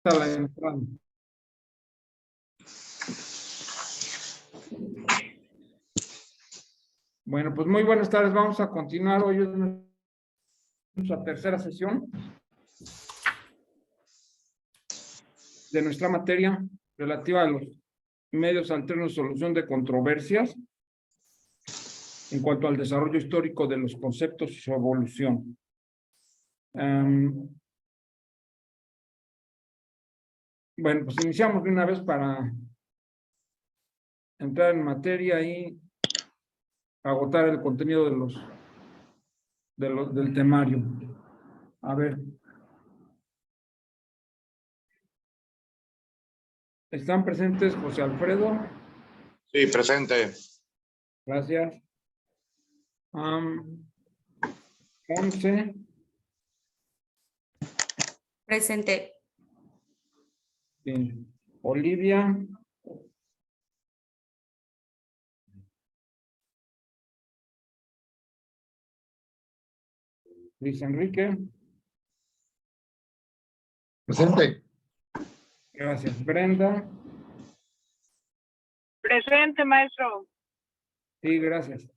A la entrada. Bueno, pues muy buenas tardes. Vamos a continuar. Hoy es nuestra tercera sesión de nuestra materia relativa a los medios alternos de solución de controversias en cuanto al desarrollo histórico de los conceptos y su evolución. Bueno, pues iniciamos de una vez para entrar en materia y agotar el contenido del temario. A ver. ¿Están presentes José Alfredo? Sí, presente. Gracias. Once. Presente. Bien. Olivia. Luis Enrique. Presente. Gracias. Brenda. Presente, maestro. Sí, gracias.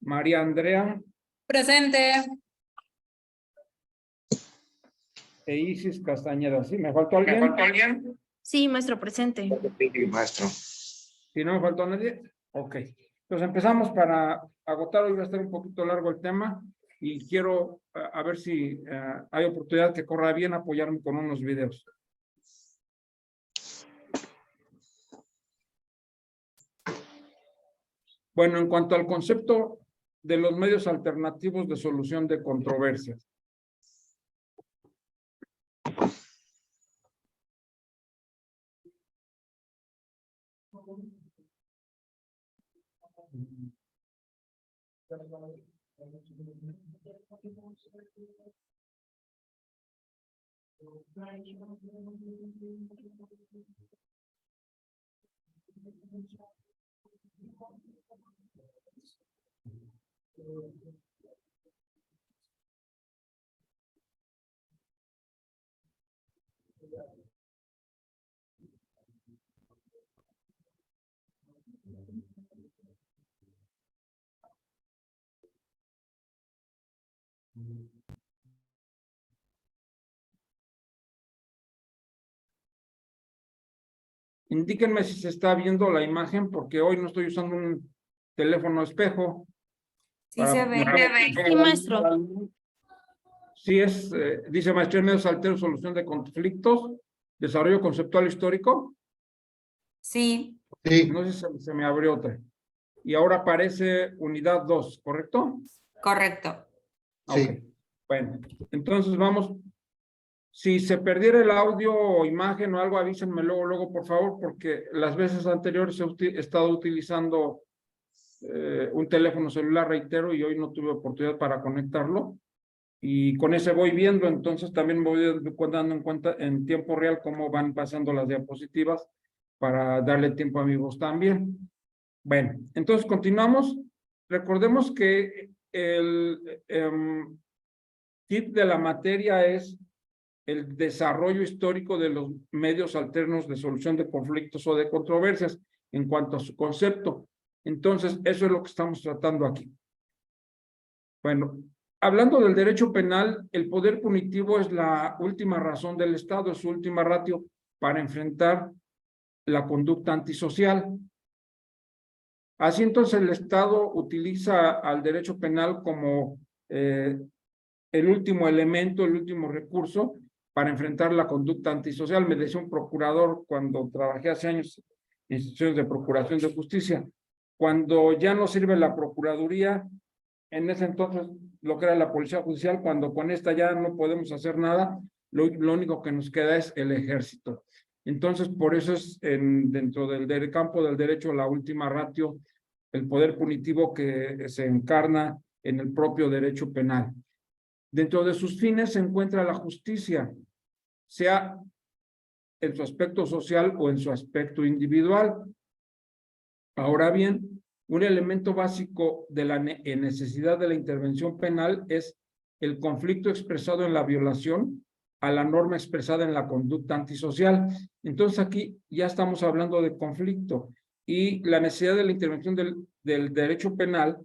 María Andrea. Presente. E Isis Castañeda. ¿Sí? ¿Me faltó alguien? Sí, maestro, presente. Sí, maestro. ¿Sí, no me faltó nadie? Ok. Entonces empezamos para agotar. Hoy va a estar un poquito largo el tema y quiero a ver si hay oportunidad que corra bien apoyarme con unos videos. Bueno, en cuanto al concepto de los medios alternativos de solución de controversias. Indíquenme si se está viendo la imagen, porque hoy no estoy usando un teléfono espejo. Sí se ve. Sí, maestro. Sí es, dice maestría en medios alternos, solución de conflictos, desarrollo conceptual histórico. Sí. Sí. No sé si se me abrió otra. Y ahora aparece unidad 2, ¿correcto? Correcto. Sí. Ok. Bueno, entonces vamos. Si se perdiera el audio o imagen o algo, avísenme luego, por favor, porque las veces anteriores he estado utilizando un teléfono celular, reitero, y hoy no tuve oportunidad para conectarlo. Y con ese voy viendo, entonces también voy dando en cuenta en tiempo real cómo van pasando las diapositivas para darle tiempo a mi voz también. Bueno, entonces continuamos. Recordemos que el tip de la materia es el desarrollo histórico de los medios alternos de solución de conflictos o de controversias en cuanto a su concepto. Entonces, eso es lo que estamos tratando aquí. Bueno, hablando del derecho penal, el poder punitivo es la última razón del Estado, es su última ratio para enfrentar la conducta antisocial. Así entonces el Estado utiliza al derecho penal como el último elemento, el último recurso para enfrentar la conducta antisocial. Me decía un procurador cuando trabajé hace años en instituciones de procuración de justicia, cuando ya no sirve la procuraduría, en ese entonces lo que era la policía judicial, cuando con esta ya no podemos hacer nada, lo único que nos queda es el ejército. Entonces, por eso es dentro del campo del derecho la última ratio, el poder punitivo que se encarna en el propio derecho penal. Dentro de sus fines se encuentra la justicia, sea en su aspecto social o en su aspecto individual. Ahora bien, un elemento básico de la necesidad de la intervención penal es el conflicto expresado en la violación a la norma expresada en la conducta antisocial. Entonces aquí ya estamos hablando de conflicto y la necesidad de la intervención del derecho penal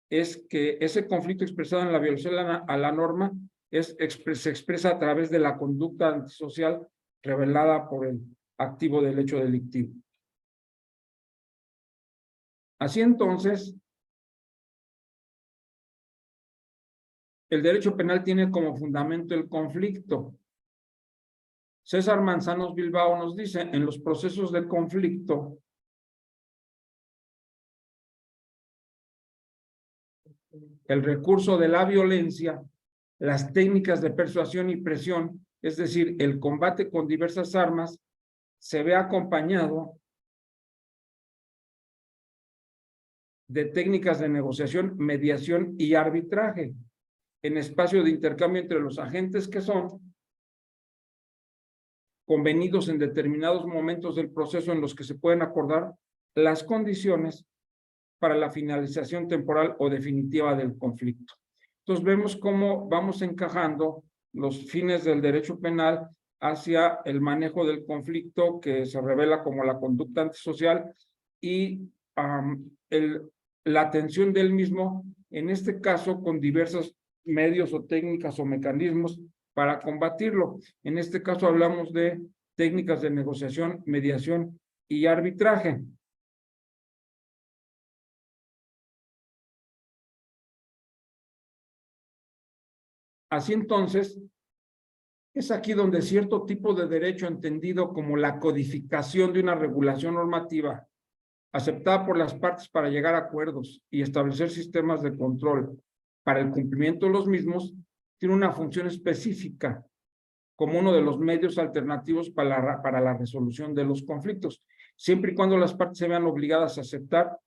es que ese conflicto expresado en la violación a la norma se expresa a través de la conducta antisocial revelada por el activo del hecho delictivo. Así entonces, el derecho penal tiene como fundamento el conflicto. César Manzanos Bilbao nos dice, en los procesos de conflicto, el recurso de la violencia, las técnicas de persuasión y presión, es decir, el combate con diversas armas, se ve acompañado de técnicas de negociación, mediación y arbitraje en espacio de intercambio entre los agentes que son convenidos en determinados momentos del proceso en los que se pueden acordar las condiciones para la finalización temporal o definitiva del conflicto. Entonces vemos cómo vamos encajando los fines del derecho penal hacia el manejo del conflicto que se revela como la conducta antisocial y la atención del mismo, en este caso con diversos medios o técnicas o mecanismos para combatirlo. En este caso hablamos de técnicas de negociación, mediación y arbitraje. Así entonces, es aquí donde cierto tipo de derecho entendido como la codificación de una regulación normativa aceptada por las partes para llegar a acuerdos y establecer sistemas de control para el cumplimiento de los mismos, tiene una función específica como uno de los medios alternativos para la resolución de los conflictos, siempre y cuando las partes se vean obligadas a aceptar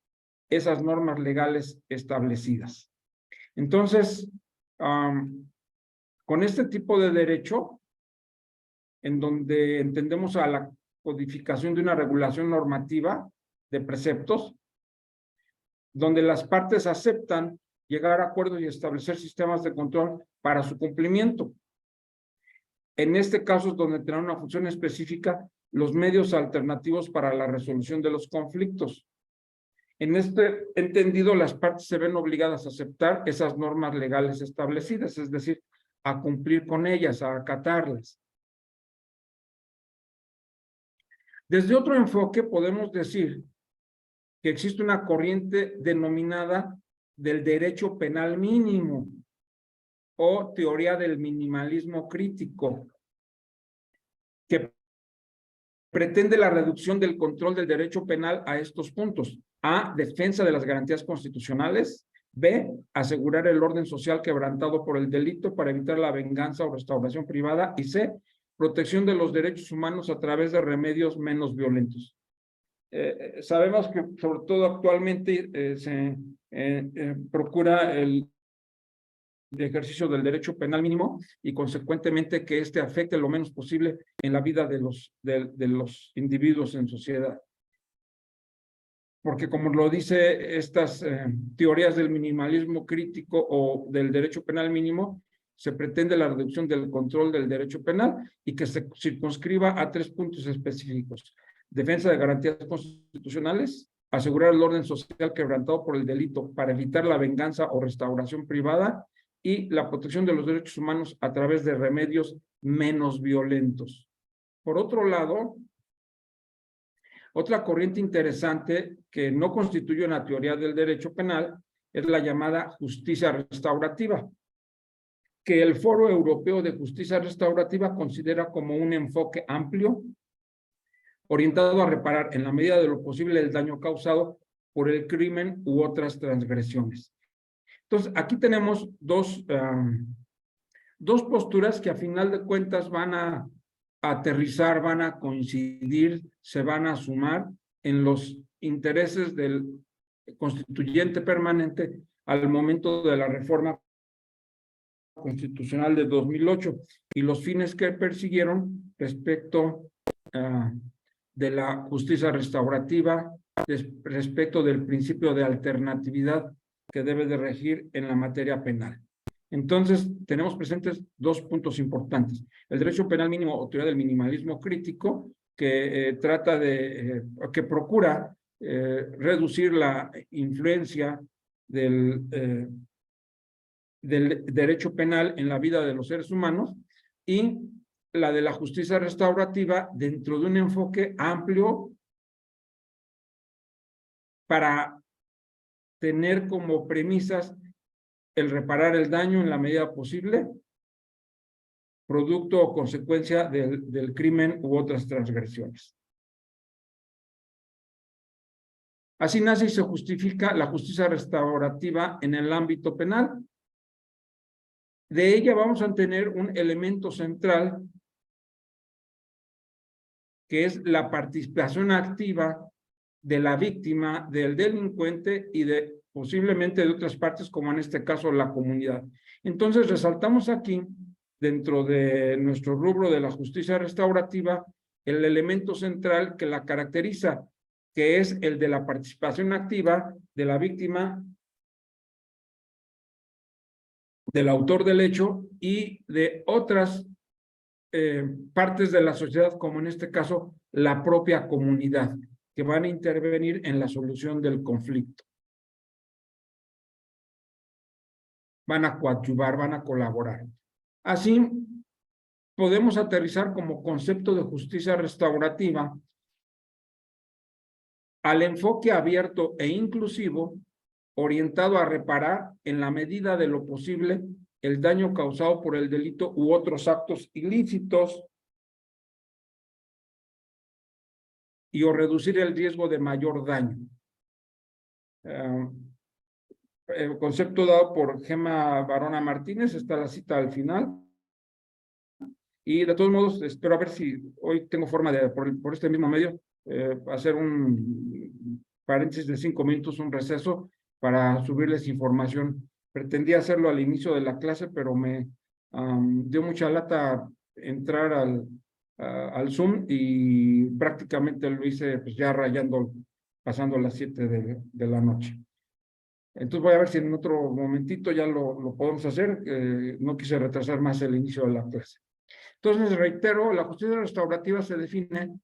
esas normas legales establecidas. Entonces, con este tipo de derecho, en donde entendemos a la codificación de una regulación normativa de preceptos, donde las partes aceptan llegar a acuerdos y establecer sistemas de control para su cumplimiento. En este caso es donde tendrán una función específica los medios alternativos para la resolución de los conflictos. En este entendido, las partes se ven obligadas a aceptar esas normas legales establecidas, es decir, a cumplir con ellas, a acatarlas. Desde otro enfoque podemos decir que existe una corriente denominada del derecho penal mínimo o teoría del minimalismo crítico, que pretende la reducción del control del derecho penal a estos puntos. A, defensa de las garantías constitucionales. B, asegurar el orden social quebrantado por el delito para evitar la venganza o restauración privada. Y C, protección de los derechos humanos a través de remedios menos violentos. Sabemos que sobre todo actualmente se procura el ejercicio del derecho penal mínimo y consecuentemente que éste afecte lo menos posible en la vida de los individuos en sociedad. Porque como lo dice estas teorías del minimalismo crítico o del derecho penal mínimo, se pretende la reducción del control del derecho penal y que se circunscriba a 3 puntos específicos: defensa de garantías constitucionales, asegurar el orden social quebrantado por el delito para evitar la venganza o restauración privada, y la protección de los derechos humanos a través de remedios menos violentos. Por otro lado, otra corriente interesante que no constituye una teoría del derecho penal es la llamada justicia restaurativa, que el Foro Europeo de Justicia Restaurativa considera como un enfoque amplio, orientado a reparar en la medida de lo posible el daño causado por el crimen u otras transgresiones. Entonces, aquí tenemos dos posturas que a final de cuentas van a aterrizar, van a coincidir, se van a sumar en los intereses del constituyente permanente al momento de la reforma constitucional de 2008 y los fines que persiguieron respecto de la justicia restaurativa, respecto del principio de alternatividad que debe de regir en la materia penal. Entonces, tenemos presentes dos puntos importantes. El derecho penal mínimo o teoría del minimalismo crítico, que trata de, que procura reducir la influencia del derecho penal en la vida de los seres humanos, y la de la justicia restaurativa dentro de un enfoque amplio para tener como premisas el reparar el daño en la medida posible, producto o consecuencia del crimen u otras transgresiones. Así nace y se justifica la justicia restaurativa en el ámbito penal. De ella vamos a tener un elemento central, que es la participación activa de la víctima, del delincuente y de posiblemente de otras partes, como en este caso la comunidad. Entonces resaltamos aquí, dentro de nuestro rubro de la justicia restaurativa, el elemento central que la caracteriza, que es el de la participación activa de la víctima, del autor del hecho y de otras partes de la sociedad, como en este caso la propia comunidad, que van a intervenir en la solución del conflicto. Van a coadyuvar, van a colaborar. Así, podemos aterrizar como concepto de justicia restaurativa al enfoque abierto e inclusivo, orientado a reparar en la medida de lo posible el daño causado por el delito u otros actos ilícitos y o reducir el riesgo de mayor daño. El concepto dado por Gemma Barona Martínez, está la cita al final. Y de todos modos, espero a ver si hoy tengo forma de, por este mismo medio, hacer un paréntesis de 5 minutos, un receso, para subirles información. Pretendía hacerlo al inicio de la clase, pero me dio mucha lata entrar al Zoom y prácticamente lo hice pues, ya rayando, pasando las 7 de la noche. Entonces voy a ver si en otro momentito ya lo podemos hacer. No quise retrasar más el inicio de la clase. Entonces, reitero, la justicia restaurativa se define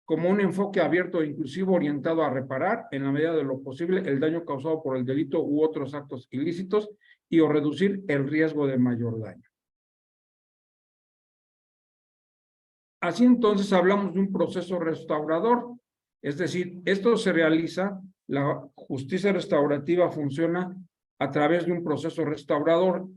como un enfoque abierto e inclusivo orientado a reparar, en la medida de lo posible, el daño causado por el delito u otros actos ilícitos y o reducir el riesgo de mayor daño. Así entonces hablamos de un proceso restaurador, es decir, esto se realiza, la justicia restaurativa funciona a través de un proceso restaurador,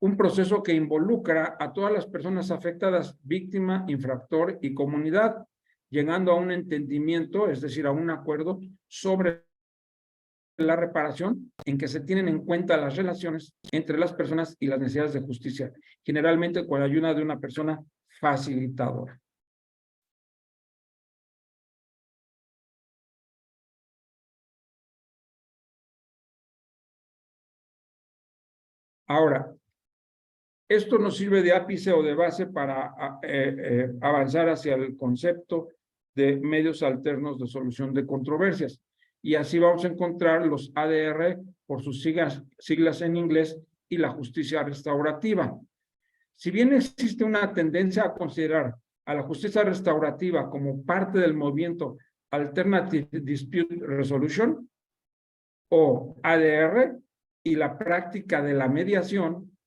un proceso que involucra a todas las personas afectadas, víctima, infractor y comunidad, llegando a un entendimiento, es decir, a un acuerdo sobre la reparación en que se tienen en cuenta las relaciones entre las personas y las necesidades de justicia, generalmente con la ayuda de una persona facilitadora. Ahora, esto nos sirve de ápice o de base para avanzar hacia el concepto de medios alternos de solución de controversias. Y así vamos a encontrar los ADR por sus siglas en inglés y la justicia restaurativa. Si bien existe una tendencia a considerar a la justicia restaurativa como parte del movimiento Alternative Dispute Resolution o ADR y la práctica de la mediación,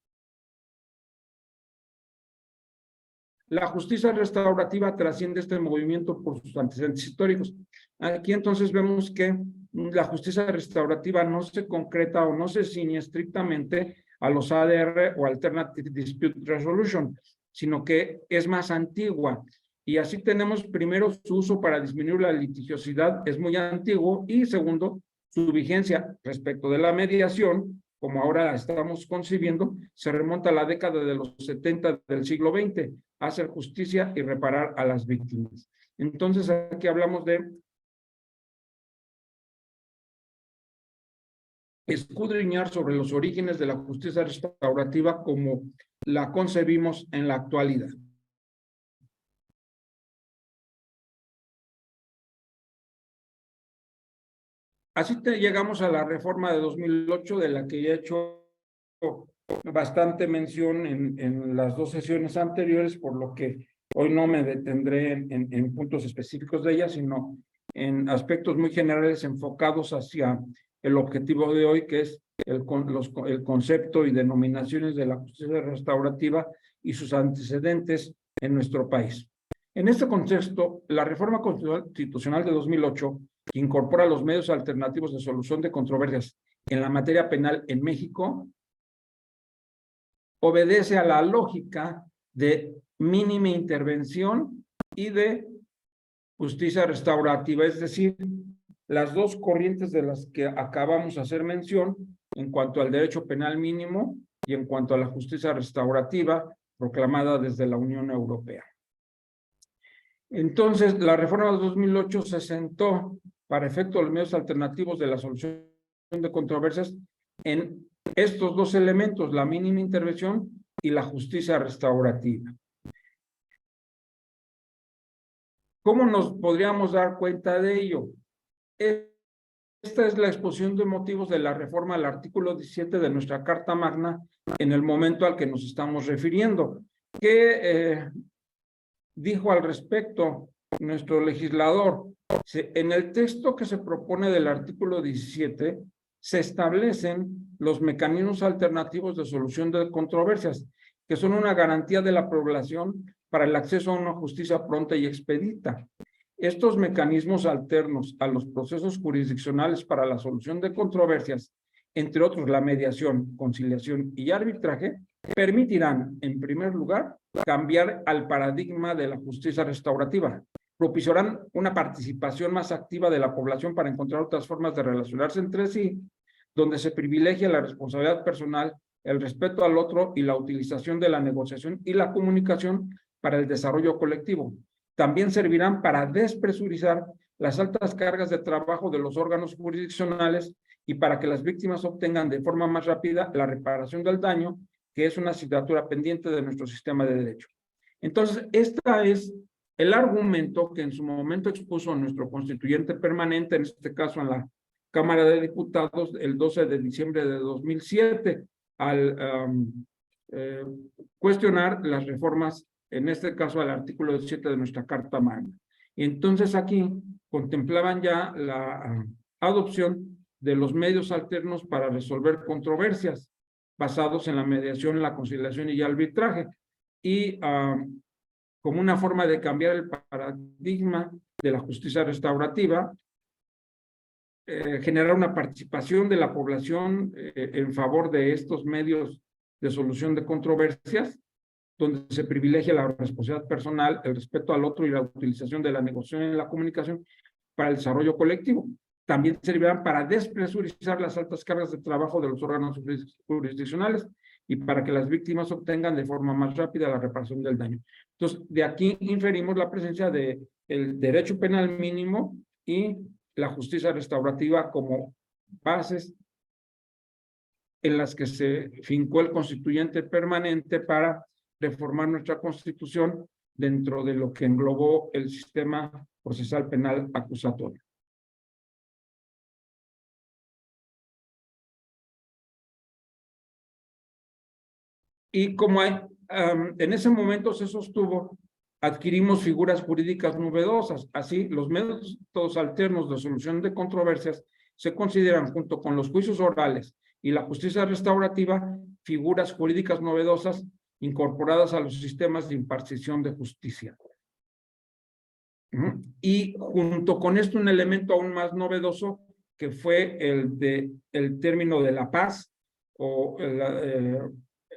la justicia restaurativa trasciende este movimiento por sus antecedentes históricos. Aquí entonces vemos que la justicia restaurativa no se concreta o no se ciñe estrictamente a los ADR o Alternative Dispute Resolution, sino que es más antigua. Y así tenemos primero su uso para disminuir la litigiosidad, es muy antiguo, y segundo, su vigencia respecto de la mediación, como ahora la estamos concibiendo, se remonta a la década de los 70 del siglo XX, hacer justicia y reparar a las víctimas. Entonces, aquí hablamos de escudriñar sobre los orígenes de la justicia restaurativa como la concebimos en la actualidad. Así llegamos a la reforma de 2008, de la que ya he hecho bastante mención en las dos sesiones anteriores, por lo que hoy no me detendré en puntos específicos de ellas, sino en aspectos muy generales enfocados hacia el objetivo de hoy, que es el concepto y denominaciones de la justicia restaurativa y sus antecedentes en nuestro país. En este contexto, la reforma constitucional de 2008, que incorpora los medios alternativos de solución de controversias en la materia penal en México, obedece a la lógica de mínima intervención y de justicia restaurativa, es decir, las dos corrientes de las que acabamos de hacer mención en cuanto al derecho penal mínimo y en cuanto a la justicia restaurativa proclamada desde la Unión Europea. Entonces, la reforma de 2008 se sentó para efecto de los medios alternativos de la solución de controversias en estos dos elementos, la mínima intervención y la justicia restaurativa. ¿Cómo nos podríamos dar cuenta de ello? Esta es la exposición de motivos de la reforma al artículo 17 de nuestra Carta Magna en el momento al que nos estamos refiriendo. ¿Qué dijo al respecto nuestro legislador? En el texto que se propone del artículo 17 se establecen los mecanismos alternativos de solución de controversias, que son una garantía de la población para el acceso a una justicia pronta y expedita. Estos mecanismos alternos a los procesos jurisdiccionales para la solución de controversias, entre otros la mediación, conciliación y arbitraje, permitirán, en primer lugar, cambiar al paradigma de la justicia restaurativa, propiciarán una participación más activa de la población para encontrar otras formas de relacionarse entre sí, donde se privilegia la responsabilidad personal, el respeto al otro y la utilización de la negociación y la comunicación para el desarrollo colectivo. También servirán para despresurizar las altas cargas de trabajo de los órganos jurisdiccionales y para que las víctimas obtengan de forma más rápida la reparación del daño, que es una asignatura pendiente de nuestro sistema de derecho. Entonces, este es el argumento que en su momento expuso nuestro constituyente permanente, en este caso en la Cámara de Diputados, el 12 de diciembre de 2007, al cuestionar las reformas, en este caso al artículo 17 de nuestra Carta Magna. Y entonces aquí contemplaban ya la adopción de los medios alternos para resolver controversias basados en la mediación, la conciliación y el arbitraje. Y como una forma de cambiar el paradigma de la justicia restaurativa, generar una participación de la población en favor de estos medios de solución de controversias, donde se privilegia la responsabilidad personal, el respeto al otro y la utilización de la negociación y la comunicación para el desarrollo colectivo. También servirán para despresurizar las altas cargas de trabajo de los órganos jurisdiccionales y para que las víctimas obtengan de forma más rápida la reparación del daño. Entonces, de aquí inferimos la presencia del derecho penal mínimo y la justicia restaurativa como bases en las que se fincó el constituyente permanente para reformar nuestra Constitución dentro de lo que englobó el sistema procesal penal acusatorio. Y como en ese momento se sostuvo, adquirimos figuras jurídicas novedosas. Así, los métodos alternos de solución de controversias se consideran, junto con los juicios orales y la justicia restaurativa, figuras jurídicas novedosas incorporadas a los sistemas de impartición de justicia. Y junto con esto, un elemento aún más novedoso, que fue el término de la paz, o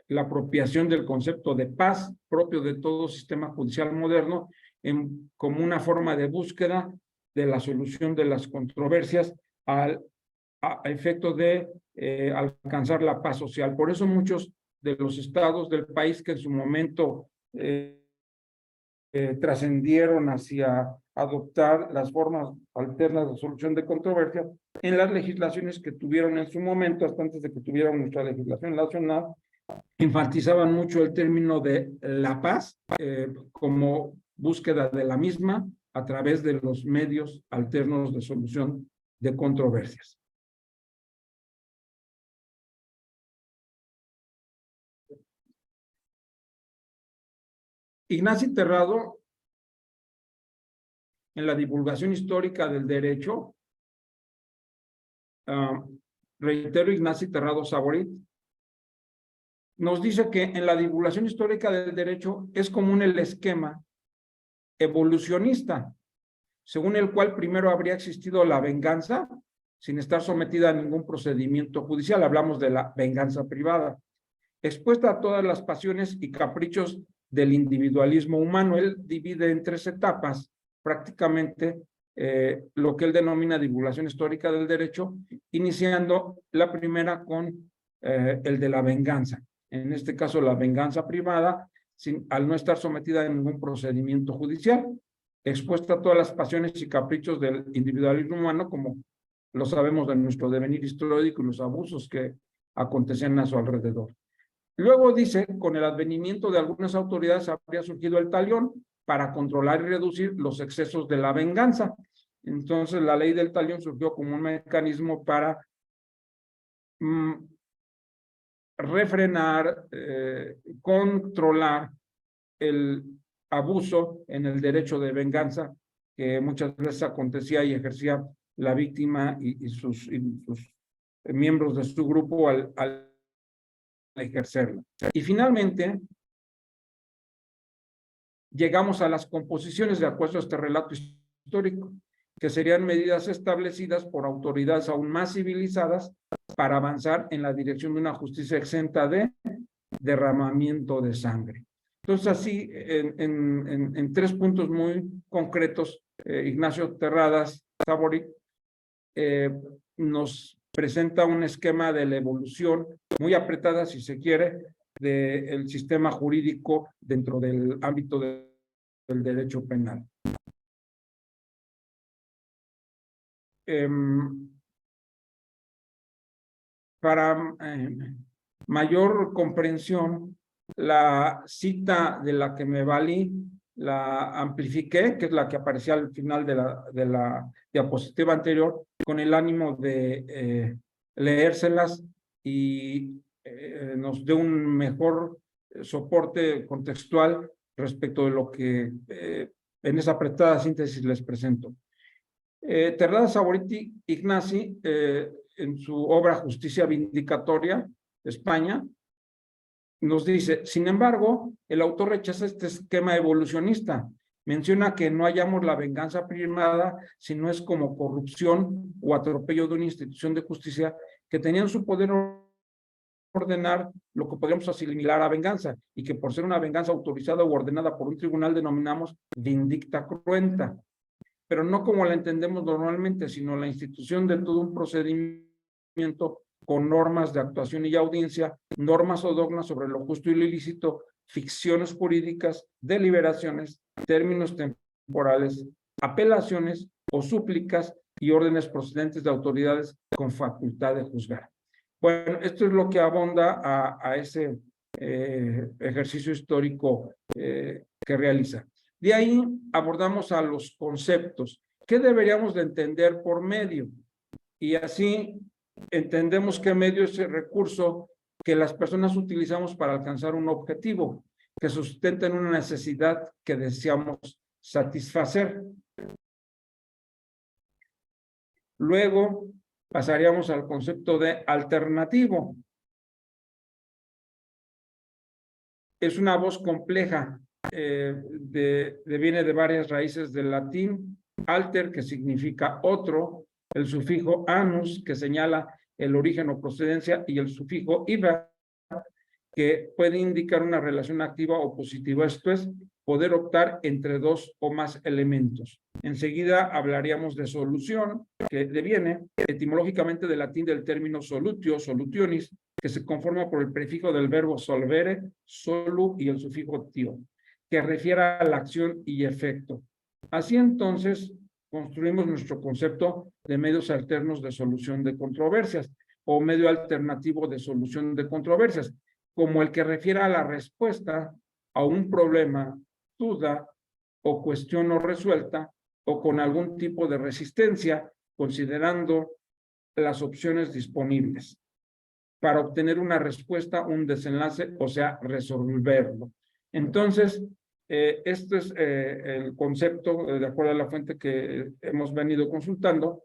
la apropiación del concepto de paz propio de todo sistema judicial moderno como una forma de búsqueda de la solución de las controversias a efecto de alcanzar la paz social. Por eso muchos de los estados del país que en su momento trascendieron hacia adoptar las formas alternas de solución de controversias, en las legislaciones que tuvieron en su momento, hasta antes de que tuvieran nuestra legislación nacional, enfatizaban mucho el término de la paz como búsqueda de la misma a través de los medios alternos de solución de controversias. Ignacio Terrado, en la divulgación histórica del derecho, reitero, Ignacio Terrado Saborit, nos dice que en la divulgación histórica del derecho es común el esquema evolucionista, según el cual primero habría existido la venganza sin estar sometida a ningún procedimiento judicial. Hablamos de la venganza privada, expuesta a todas las pasiones y caprichos del individualismo humano. Él divide en 3 etapas prácticamente lo que él denomina divulgación histórica del derecho, iniciando la primera con el de la venganza. En este caso, la venganza privada, al no estar sometida a ningún procedimiento judicial, expuesta a todas las pasiones y caprichos del individualismo humano, como lo sabemos de nuestro devenir histórico y los abusos que acontecían a su alrededor. Luego dice, con el advenimiento de algunas autoridades habría surgido el talión para controlar y reducir los excesos de la venganza. Entonces, la ley del talión surgió como un mecanismo para refrenar, controlar el abuso en el derecho de venganza que muchas veces acontecía y ejercía la víctima y sus miembros de su grupo al ejercerla. Y finalmente, llegamos a las composiciones de acuerdo a este relato histórico, que serían medidas establecidas por autoridades aún más civilizadas para avanzar en la dirección de una justicia exenta de derramamiento de sangre. Entonces, así, en 3 puntos muy concretos, Ignacio Terradas Saborit nos presenta un esquema de la evolución muy apretada, si se quiere, del sistema jurídico dentro del ámbito del derecho penal. Para mayor comprensión, la cita de la que me valí la amplifiqué, que es la que aparecía al final de la diapositiva anterior, con el ánimo de leérselas y nos dé un mejor soporte contextual respecto de lo que en esa apretada síntesis les presento. Terradas Saborit Ignazi, en su obra Justicia Vindicatoria, España, nos dice, sin embargo, el autor rechaza este esquema evolucionista. Menciona que no hallamos la venganza primada, sino es como corrupción o atropello de una institución de justicia que tenía en su poder ordenar lo que podríamos asimilar a venganza, y que por ser una venganza autorizada o ordenada por un tribunal denominamos vindicta cruenta, pero no como la entendemos normalmente, sino la institución de todo un procedimiento con normas de actuación y audiencia, normas o dogmas sobre lo justo y lo ilícito, ficciones jurídicas, deliberaciones, términos temporales, apelaciones o súplicas y órdenes procedentes de autoridades con facultad de juzgar. Bueno, esto es lo que abonda a ese ejercicio histórico que realiza. De ahí abordamos a los conceptos. ¿Qué deberíamos de entender por medio? Y así entendemos que medio es el recurso que las personas utilizamos para alcanzar un objetivo, que sustenta una necesidad que deseamos satisfacer. Luego pasaríamos al concepto de alternativo. Es una voz compleja, viene de varias raíces del latín, alter, que significa otro, el sufijo anus, que señala el origen o procedencia, y el sufijo iva, que puede indicar una relación activa o positiva, esto es, poder optar entre 2 o más elementos. Enseguida hablaríamos de solución, que deviene etimológicamente del latín del término solutio, solutionis, que se conforma por el prefijo del verbo solvere, solu, y el sufijo tio, que refiere a la acción y efecto. Así entonces, construimos nuestro concepto de medios alternos de solución de controversias, o medio alternativo de solución de controversias, como el que refiere a la respuesta a un problema, duda o cuestión no resuelta, o con algún tipo de resistencia, considerando las opciones disponibles para obtener una respuesta, un desenlace, o sea, resolverlo. Entonces, Este es el concepto, de acuerdo a la fuente que hemos venido consultando,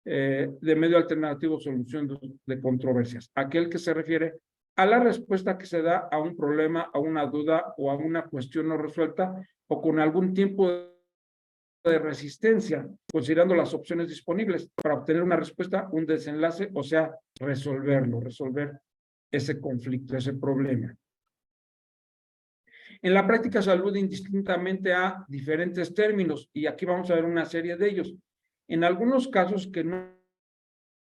de medio alternativo solución de controversias. Aquel que se refiere a la respuesta que se da a un problema, a una duda o a una cuestión no resuelta o con algún tiempo de resistencia, considerando las opciones disponibles para obtener una respuesta, un desenlace, o sea, resolver ese conflicto, ese problema. En la práctica se alude indistintamente a diferentes términos y aquí vamos a ver una serie de ellos. En algunos casos que no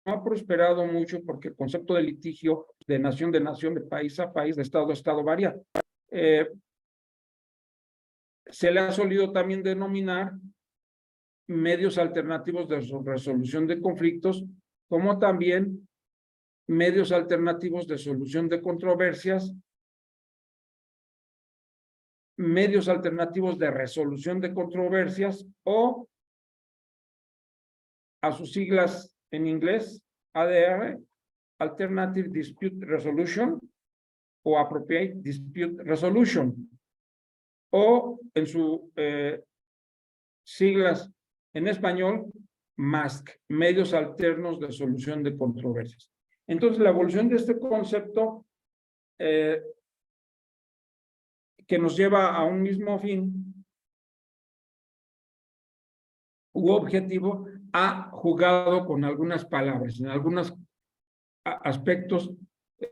ha prosperado mucho porque el concepto de litigio de nación, de país a país, de estado a estado varía. Se le ha solido también denominar medios alternativos de resolución de conflictos, como también medios alternativos de solución de controversias, medios alternativos de resolución de controversias o a sus siglas en inglés, ADR, Alternative Dispute Resolution o Appropriate Dispute Resolution, o en sus siglas en español, MASC, medios alternos de solución de controversias. Entonces, la evolución de este concepto que nos lleva a un mismo fin u objetivo, ha jugado con algunas palabras, en algunos aspectos,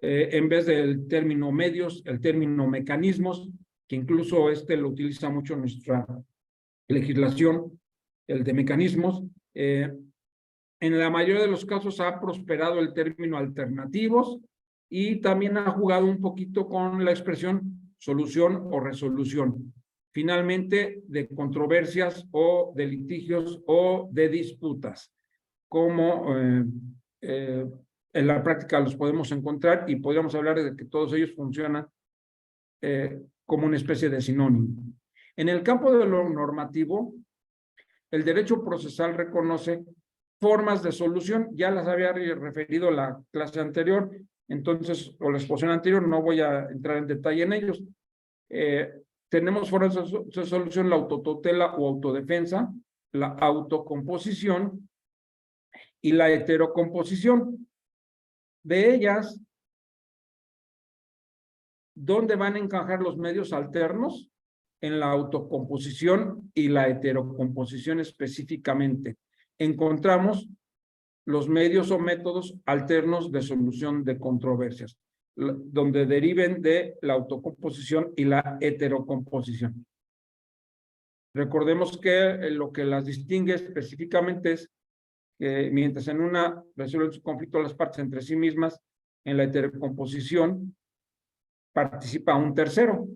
en vez del término medios, el término mecanismos, que incluso lo utiliza mucho nuestra legislación, el de mecanismos. En la mayoría de los casos ha prosperado el término alternativos y también ha jugado un poquito con la expresión solución o resolución. Finalmente, de controversias o de litigios o de disputas, como en la práctica los podemos encontrar y podríamos hablar de que todos ellos funcionan como una especie de sinónimo. En el campo de lo normativo, el derecho procesal reconoce formas de solución, ya las había referido la clase anterior, entonces, o la exposición anterior, no voy a entrar en detalle en ellos. Tenemos formas de solución, la autotutela o autodefensa, la autocomposición y la heterocomposición. De ellas, ¿dónde van a encajar los medios alternos? En la autocomposición y la heterocomposición específicamente. Encontramos los medios o métodos alternos de solución de controversias, donde deriven de la autocomposición y la heterocomposición. Recordemos que lo que las distingue específicamente es que mientras en una resuelven su conflicto las partes entre sí mismas, en la heterocomposición participa un tercero.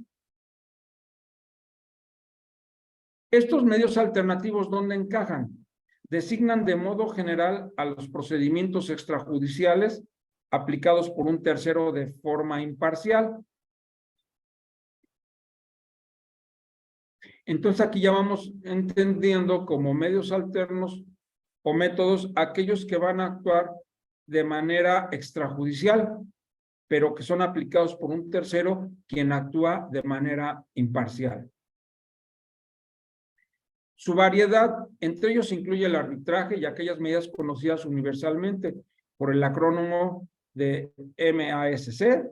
Estos medios alternativos, ¿dónde encajan? Designan de modo general a los procedimientos extrajudiciales aplicados por un tercero de forma imparcial. Entonces aquí ya vamos entendiendo como medios alternos o métodos aquellos que van a actuar de manera extrajudicial, pero que son aplicados por un tercero quien actúa de manera imparcial. Su variedad, entre ellos incluye el arbitraje y aquellas medidas conocidas universalmente por el acrónimo de MASC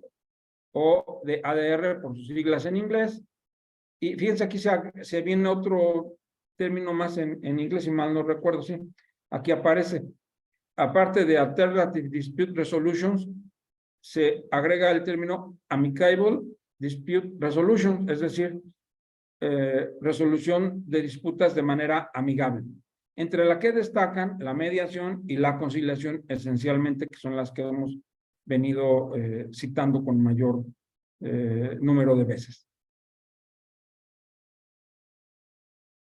o de ADR por sus siglas en inglés. Y fíjense, aquí se viene otro término más en inglés, si mal no recuerdo, sí. Aquí aparece, aparte de Alternative Dispute Resolutions, se agrega el término Amicable Dispute Resolution, es decir, resolución de disputas de manera amigable, entre la que destacan la mediación y la conciliación esencialmente, que son las que hemos venido citando con mayor número de veces.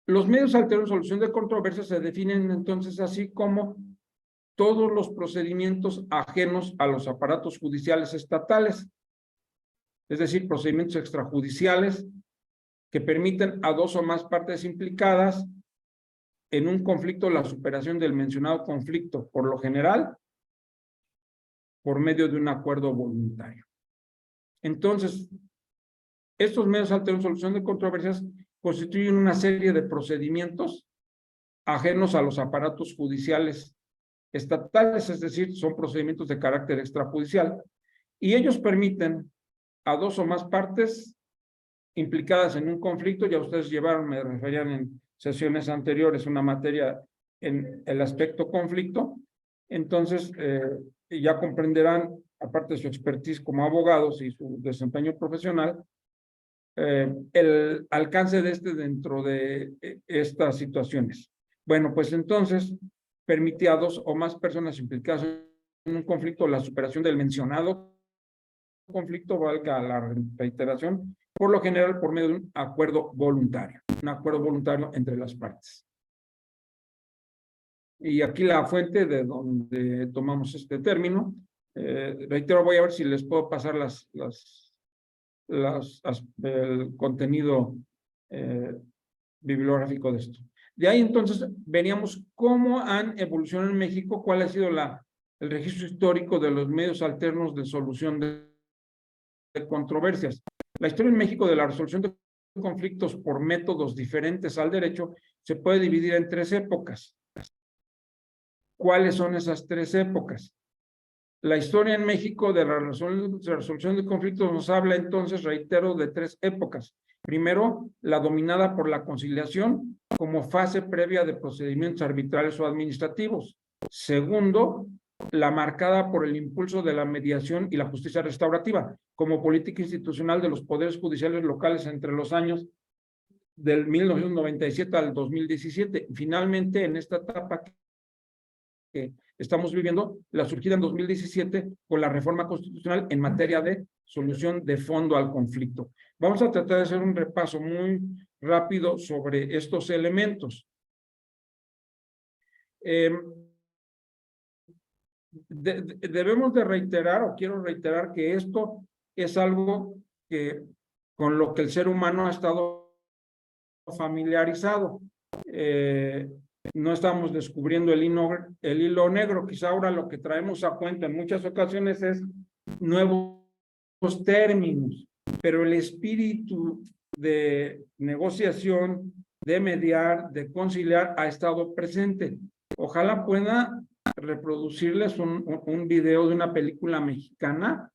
Los medios alternos de solución de controversias se definen entonces así como todos los procedimientos ajenos a los aparatos judiciales estatales, es decir, procedimientos extrajudiciales que permiten a dos o más partes implicadas en un conflicto la superación del mencionado conflicto, por lo general, por medio de un acuerdo voluntario. Entonces, estos medios alternos de solución de controversias constituyen una serie de procedimientos ajenos a los aparatos judiciales estatales, es decir, son procedimientos de carácter extrajudicial, y ellos permiten a dos o más partes implicadas en un conflicto, ya ustedes llevaron, me referían en sesiones anteriores, una materia en el aspecto conflicto, entonces ya comprenderán, aparte de su expertise como abogados y su desempeño profesional, el alcance de dentro de estas situaciones. Bueno, pues entonces permite a dos o más personas implicadas en un conflicto la superación del mencionado conflicto, valga la reiteración, por lo general por medio de un acuerdo voluntario entre las partes. Y aquí la fuente de donde tomamos este término, reitero, voy a ver si les puedo pasar el contenido bibliográfico de esto. De ahí entonces veníamos cómo han evolucionado en México, cuál ha sido el registro histórico de los medios alternos de solución de controversias. La historia en México de la resolución de conflictos por métodos diferentes al derecho se puede dividir en tres épocas. ¿Cuáles son esas tres épocas? La historia en México de la resolución de conflictos nos habla entonces, reitero, de tres épocas. Primero, la dominada por la conciliación como fase previa de procedimientos arbitrales o administrativos. Segundo, la marcada por el impulso de la mediación y la justicia restaurativa como política institucional de los poderes judiciales locales entre los años del 1997 al 2017. Finalmente, en esta etapa que estamos viviendo, la surgida en 2017 con la reforma constitucional en materia de solución de fondo al conflicto. Vamos a tratar de hacer un repaso muy rápido sobre estos elementos. Debemos de reiterar, o quiero reiterar, que esto es algo con lo que el ser humano ha estado familiarizado. No estamos descubriendo el hilo negro, quizá ahora lo que traemos a cuenta en muchas ocasiones es nuevos términos, pero el espíritu de negociación, de mediar, de conciliar ha estado presente. Ojalá pueda reproducirles un video de una película mexicana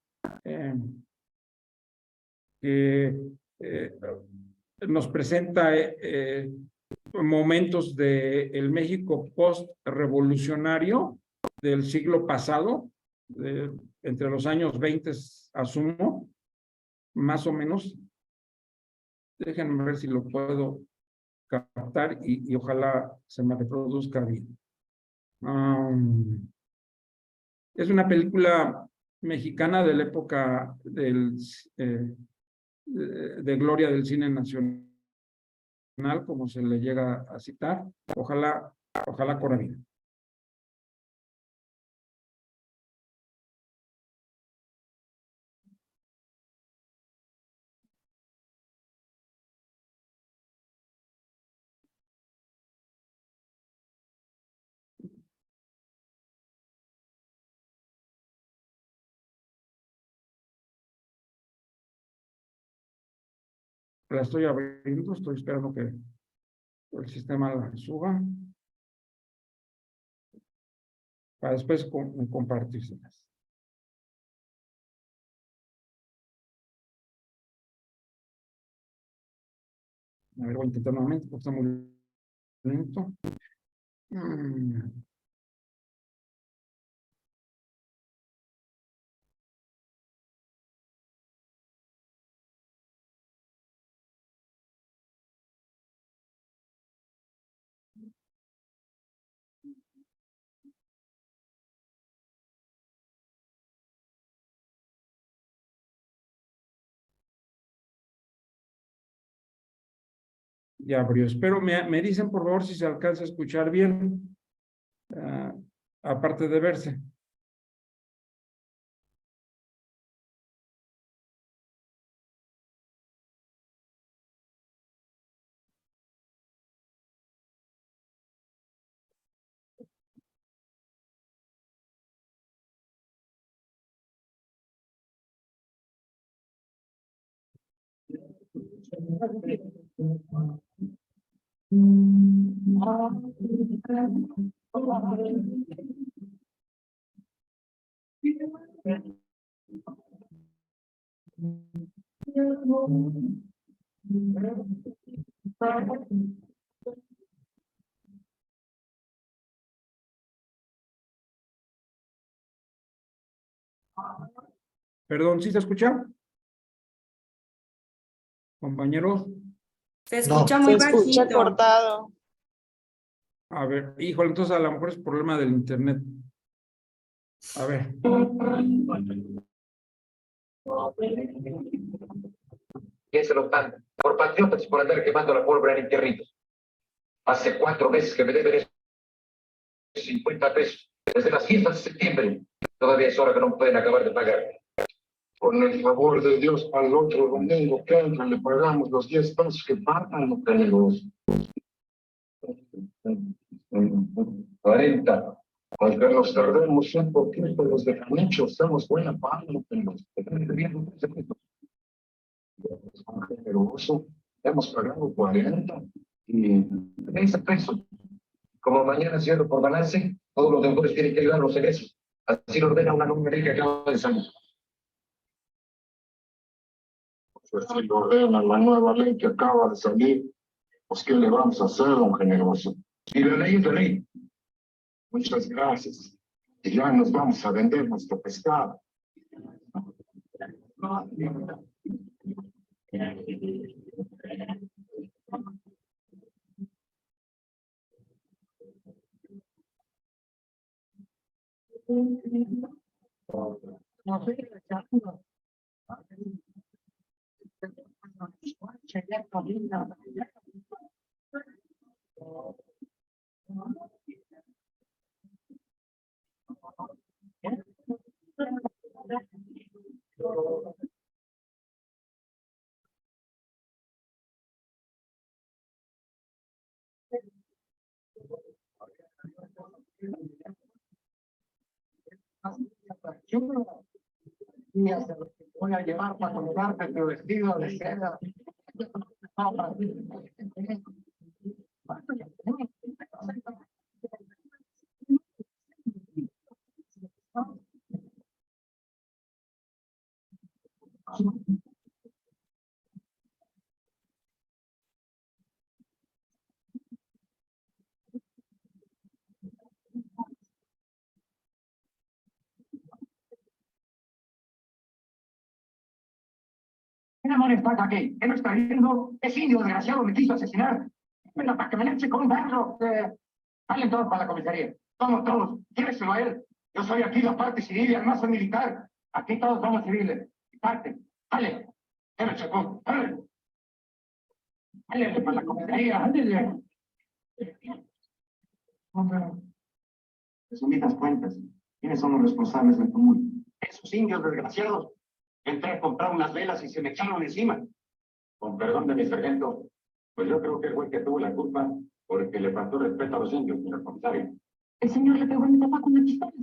que nos presenta momentos del México post-revolucionario del siglo pasado, entre los años 20, asumo, más o menos. Déjenme ver si lo puedo captar y ojalá se me reproduzca bien. Es una película mexicana de la época de gloria del cine nacional, como se le llega a citar. Ojalá corra bien. La estoy abriendo, estoy esperando que el sistema la suba para después compartírselas. A ver, voy a intentar nuevamente porque está muy lento. Ya abrió. Espero, me dicen por favor si se alcanza a escuchar bien, aparte de verse. Perdón, ¿sí se escucha? Compañeros, Se escucha muy Se escucha bajito. cortado. a ver, híjole, entonces a lo mejor es problema del internet. A ver. ¿Quién se lo están? Por patriotas y por andar quemando la pólvora en Interritos. Hace 4 meses que me deben 50 pesos. Desde las fiestas de septiembre. Todavía es hora que no pueden acabar de pagar. Con el favor de Dios, al otro domingo que entra le pagamos los 10 pesos que faltan, no tenemos. 40. Aunque nos tardemos un poquito, los de Canicho, hacemos buena paga, no tenemos. Son generosos, hemos pagado 40 y 13 pesos. Como mañana cierro por balance, todos los deudores tienen que ayudar a los egresos. Así lo ordena una norma que acaba de salir. pues, si lo ordena la nueva ley que acaba de salir, pues ¿qué le vamos a hacer, don generoso? Y la ley es la ley. Muchas gracias. Y ya nos vamos a vender nuestro pescado. Voy a llevar para comprarte tu vestido de seda. ¿Qué demonios pasa aquí? ¿Qué no está viendo? Ese indio desgraciado me quiso asesinar. Bueno, para que me eche con un barro. Salen todos para la comisaría. Todos. Lléveselo a él. Yo soy aquí la parte civil y además soy militar. Aquí todos somos civiles. Parte. Sale. Dale, Chacón. Dale. Dale para la comisaría. Dale. Hombre. Resumidas cuentas, ¿quiénes son los responsables del tumulto? Esos indios desgraciados. Entré a comprar unas velas y se me echaron encima. Con perdón de mi sargento, pues yo creo que el güey que tuvo la culpa porque le faltó respeto a los indios, señor comisario. El señor le pegó a mi papá con la pistola.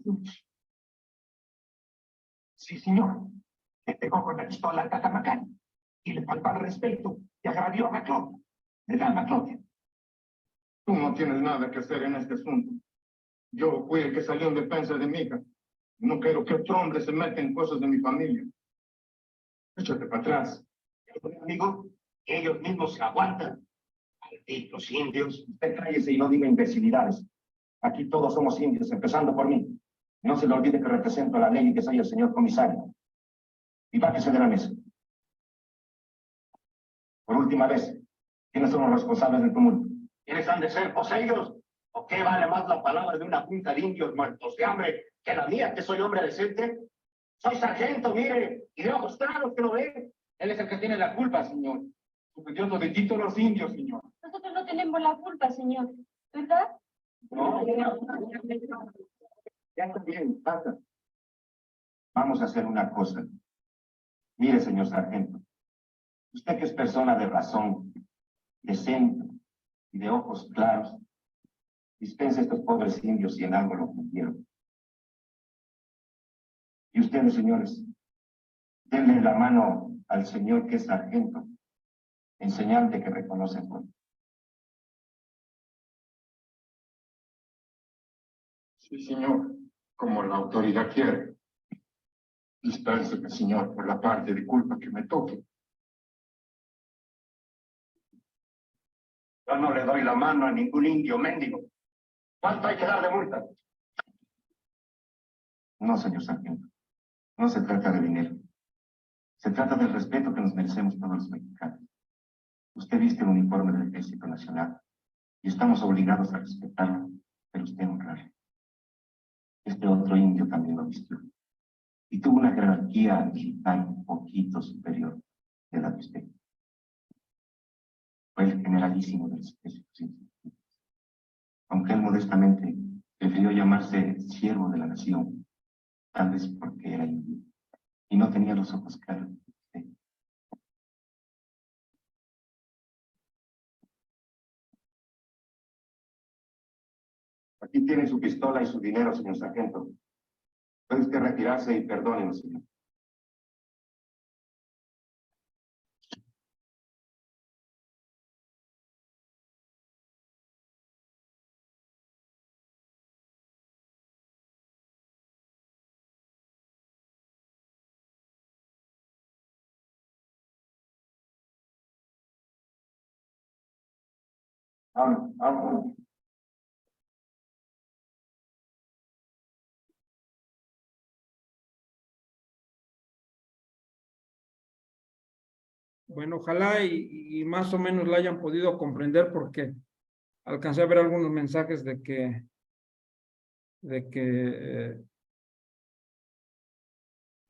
Sí, señor. Le pegó con la pistola al Tatamacán y le faltó al respeto y agradió a Maclot. Le da a Maclot. Tú no tienes nada que hacer en este asunto. Yo fui el que salió en defensa de mi hija. No quiero que otro hombre se meta en cosas de mi familia. Échate para atrás. Amigo, ellos mismos se aguantan. Malditos indios. Usted cállese y no diga imbecilidades. Aquí todos somos indios, empezando por mí. No se le olvide que represento la ley y que soy el señor comisario. Y bájese de la mesa. Por última vez, ¿quiénes son los responsables del tumulto? ¿Quiénes han de ser poseídos? ¿O qué vale más la palabra de una junta de indios muertos de hambre que la mía, que soy hombre decente? Soy sargento, mire, y de ojos claros que lo ve. Él es el que tiene la culpa, señor. Superior de títulos los indios, señor. Nosotros no tenemos la culpa, señor, ¿verdad? No, ya está bien, basta. Vamos a hacer una cosa. Mire, señor sargento, usted que es persona de razón, decente y de ojos claros, dispense a estos pobres indios y en algo lo cumplieron. Y ustedes, señores, denle la mano al señor que es sargento en señal de que reconocen todo. Sí, señor, como la autoridad quiere. Dispénseme, señor, por la parte de culpa que me toque. Yo no le doy la mano a ningún indio mendigo. ¿Cuánto hay que dar de multa? No, señor sargento. No se trata de dinero. Se trata del respeto que nos merecemos todos los mexicanos. Usted viste el uniforme del Ejército Nacional y estamos obligados a respetarlo, pero usted honrarlo. Este otro indio también lo vistió y tuvo una jerarquía militar un poquito superior de la de usted. Fue el generalísimo de los ejércitos insurgentes. Aunque él modestamente prefirió llamarse siervo de la nación, tal vez porque era indio y no tenía los ojos claros de usted. Aquí tiene su pistola y su dinero, señor sargento. Puede usted retirarse y perdónenos, señor. Vamos. Bueno, ojalá y más o menos la hayan podido comprender porque alcancé a ver algunos mensajes de que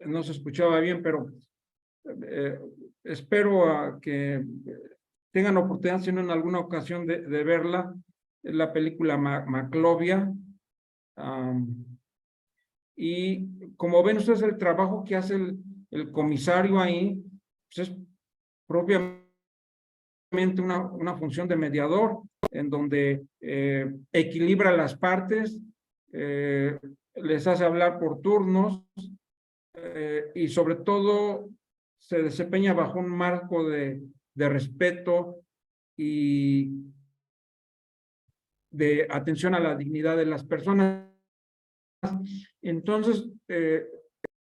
no se escuchaba bien, pero espero a que tengan oportunidad, si no en alguna ocasión, de verla. Es la película Maclovia. Y como ven ustedes, el trabajo que hace el comisario ahí, pues es propiamente una función de mediador, en donde equilibra las partes, les hace hablar por turnos, y sobre todo se desempeña bajo un marco de respeto y de atención a la dignidad de las personas. Entonces,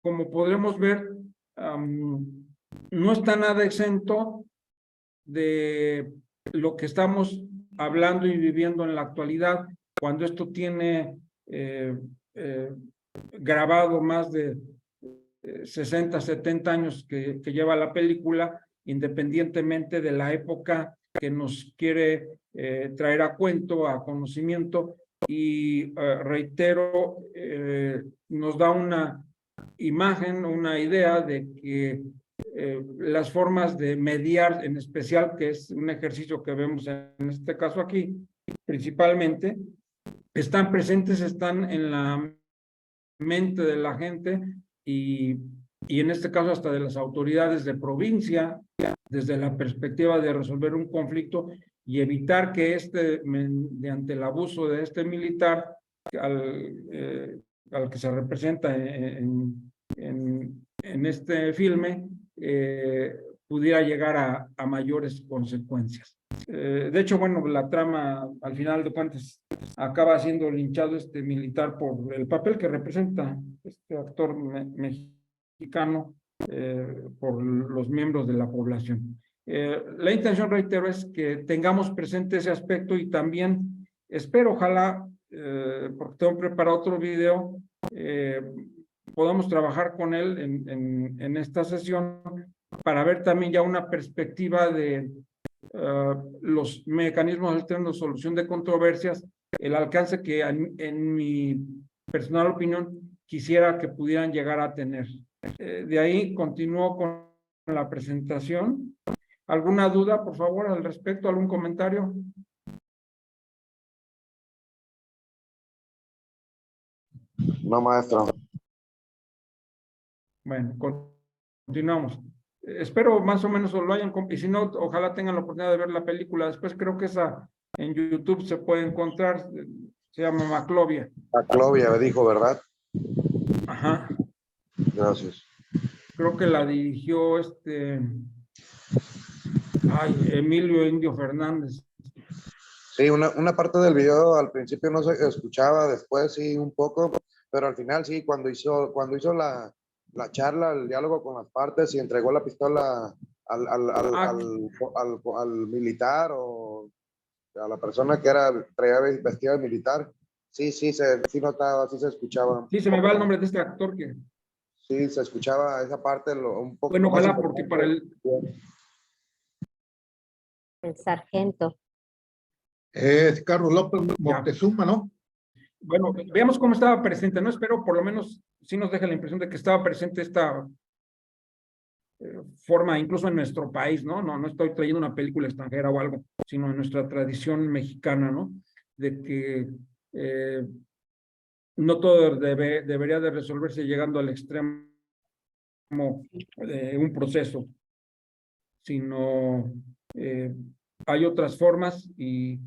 como podremos ver, no está nada exento de lo que estamos hablando y viviendo en la actualidad, cuando esto tiene grabado más de 60, 70 años que lleva la película, independientemente de la época que nos quiere traer a cuento, a conocimiento, y reitero, nos da una imagen, una idea de que las formas de mediar, en especial, que es un ejercicio que vemos en este caso aquí, principalmente, están presentes, están en la mente de la gente y en este caso hasta de las autoridades de provincia, desde la perspectiva de resolver un conflicto y evitar que mediante el abuso de este militar al que se representa en este filme, pudiera llegar a mayores consecuencias. De hecho, bueno, la trama, al final de cuentas, acaba siendo linchado este militar por el papel que representa este actor mexicano por los miembros de la población. La intención, reitero, es que tengamos presente ese aspecto y también espero, ojalá, porque tengo preparado otro video, podamos trabajar con él en esta sesión para ver también ya una perspectiva de los mecanismos alternos de solución de controversias, el alcance que en mi personal opinión quisiera que pudieran llegar a tener. De ahí continúo con la presentación. ¿Alguna duda, por favor, al respecto? ¿Algún comentario? No, maestro. Bueno, continuamos. Espero más o menos lo hayan, y si no, ojalá tengan la oportunidad de ver la película. Después creo que esa en YouTube se puede encontrar, se llama Maclovia. Maclovia, me dijo, ¿verdad? Ajá. Gracias. Creo que la dirigió Ay, Emilio Indio Fernández. Sí, una parte del video al principio no se escuchaba, después sí un poco, pero al final sí, cuando hizo la charla, el diálogo con las partes y entregó la pistola al militar o a la persona que traía vestida de militar, sí sí notaba, sí se escuchaba. Sí, se me va el nombre de este actor que... Sí, se escuchaba esa parte un poco Bueno, más ojalá, porque para el... El sargento. Es Carlos López Ya. Moctezuma, ¿no? Bueno, veamos cómo estaba presente, ¿no? Espero por lo menos sí nos deja la impresión de que estaba presente esta forma, incluso en nuestro país, ¿no? No estoy trayendo una película extranjera o algo, sino en nuestra tradición mexicana, ¿no? De que no todo debería de resolverse llegando al extremo de un proceso, sino hay otras formas y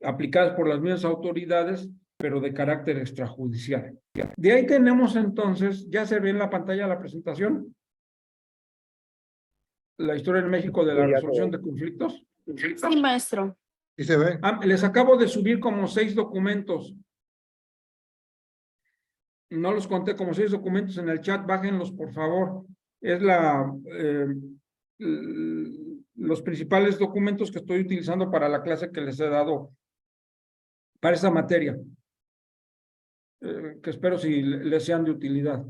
aplicadas por las mismas autoridades, pero de carácter extrajudicial. De ahí tenemos entonces, ya se ve en la pantalla la presentación, la historia en México de la resolución de conflictos. Sí, maestro. Sí se ve. Les acabo de subir como 6 documentos. No los conté como 6 documentos en el chat, bájenlos por favor. Es los principales documentos que estoy utilizando para la clase que les he dado para esa materia, que espero si les sean de utilidad.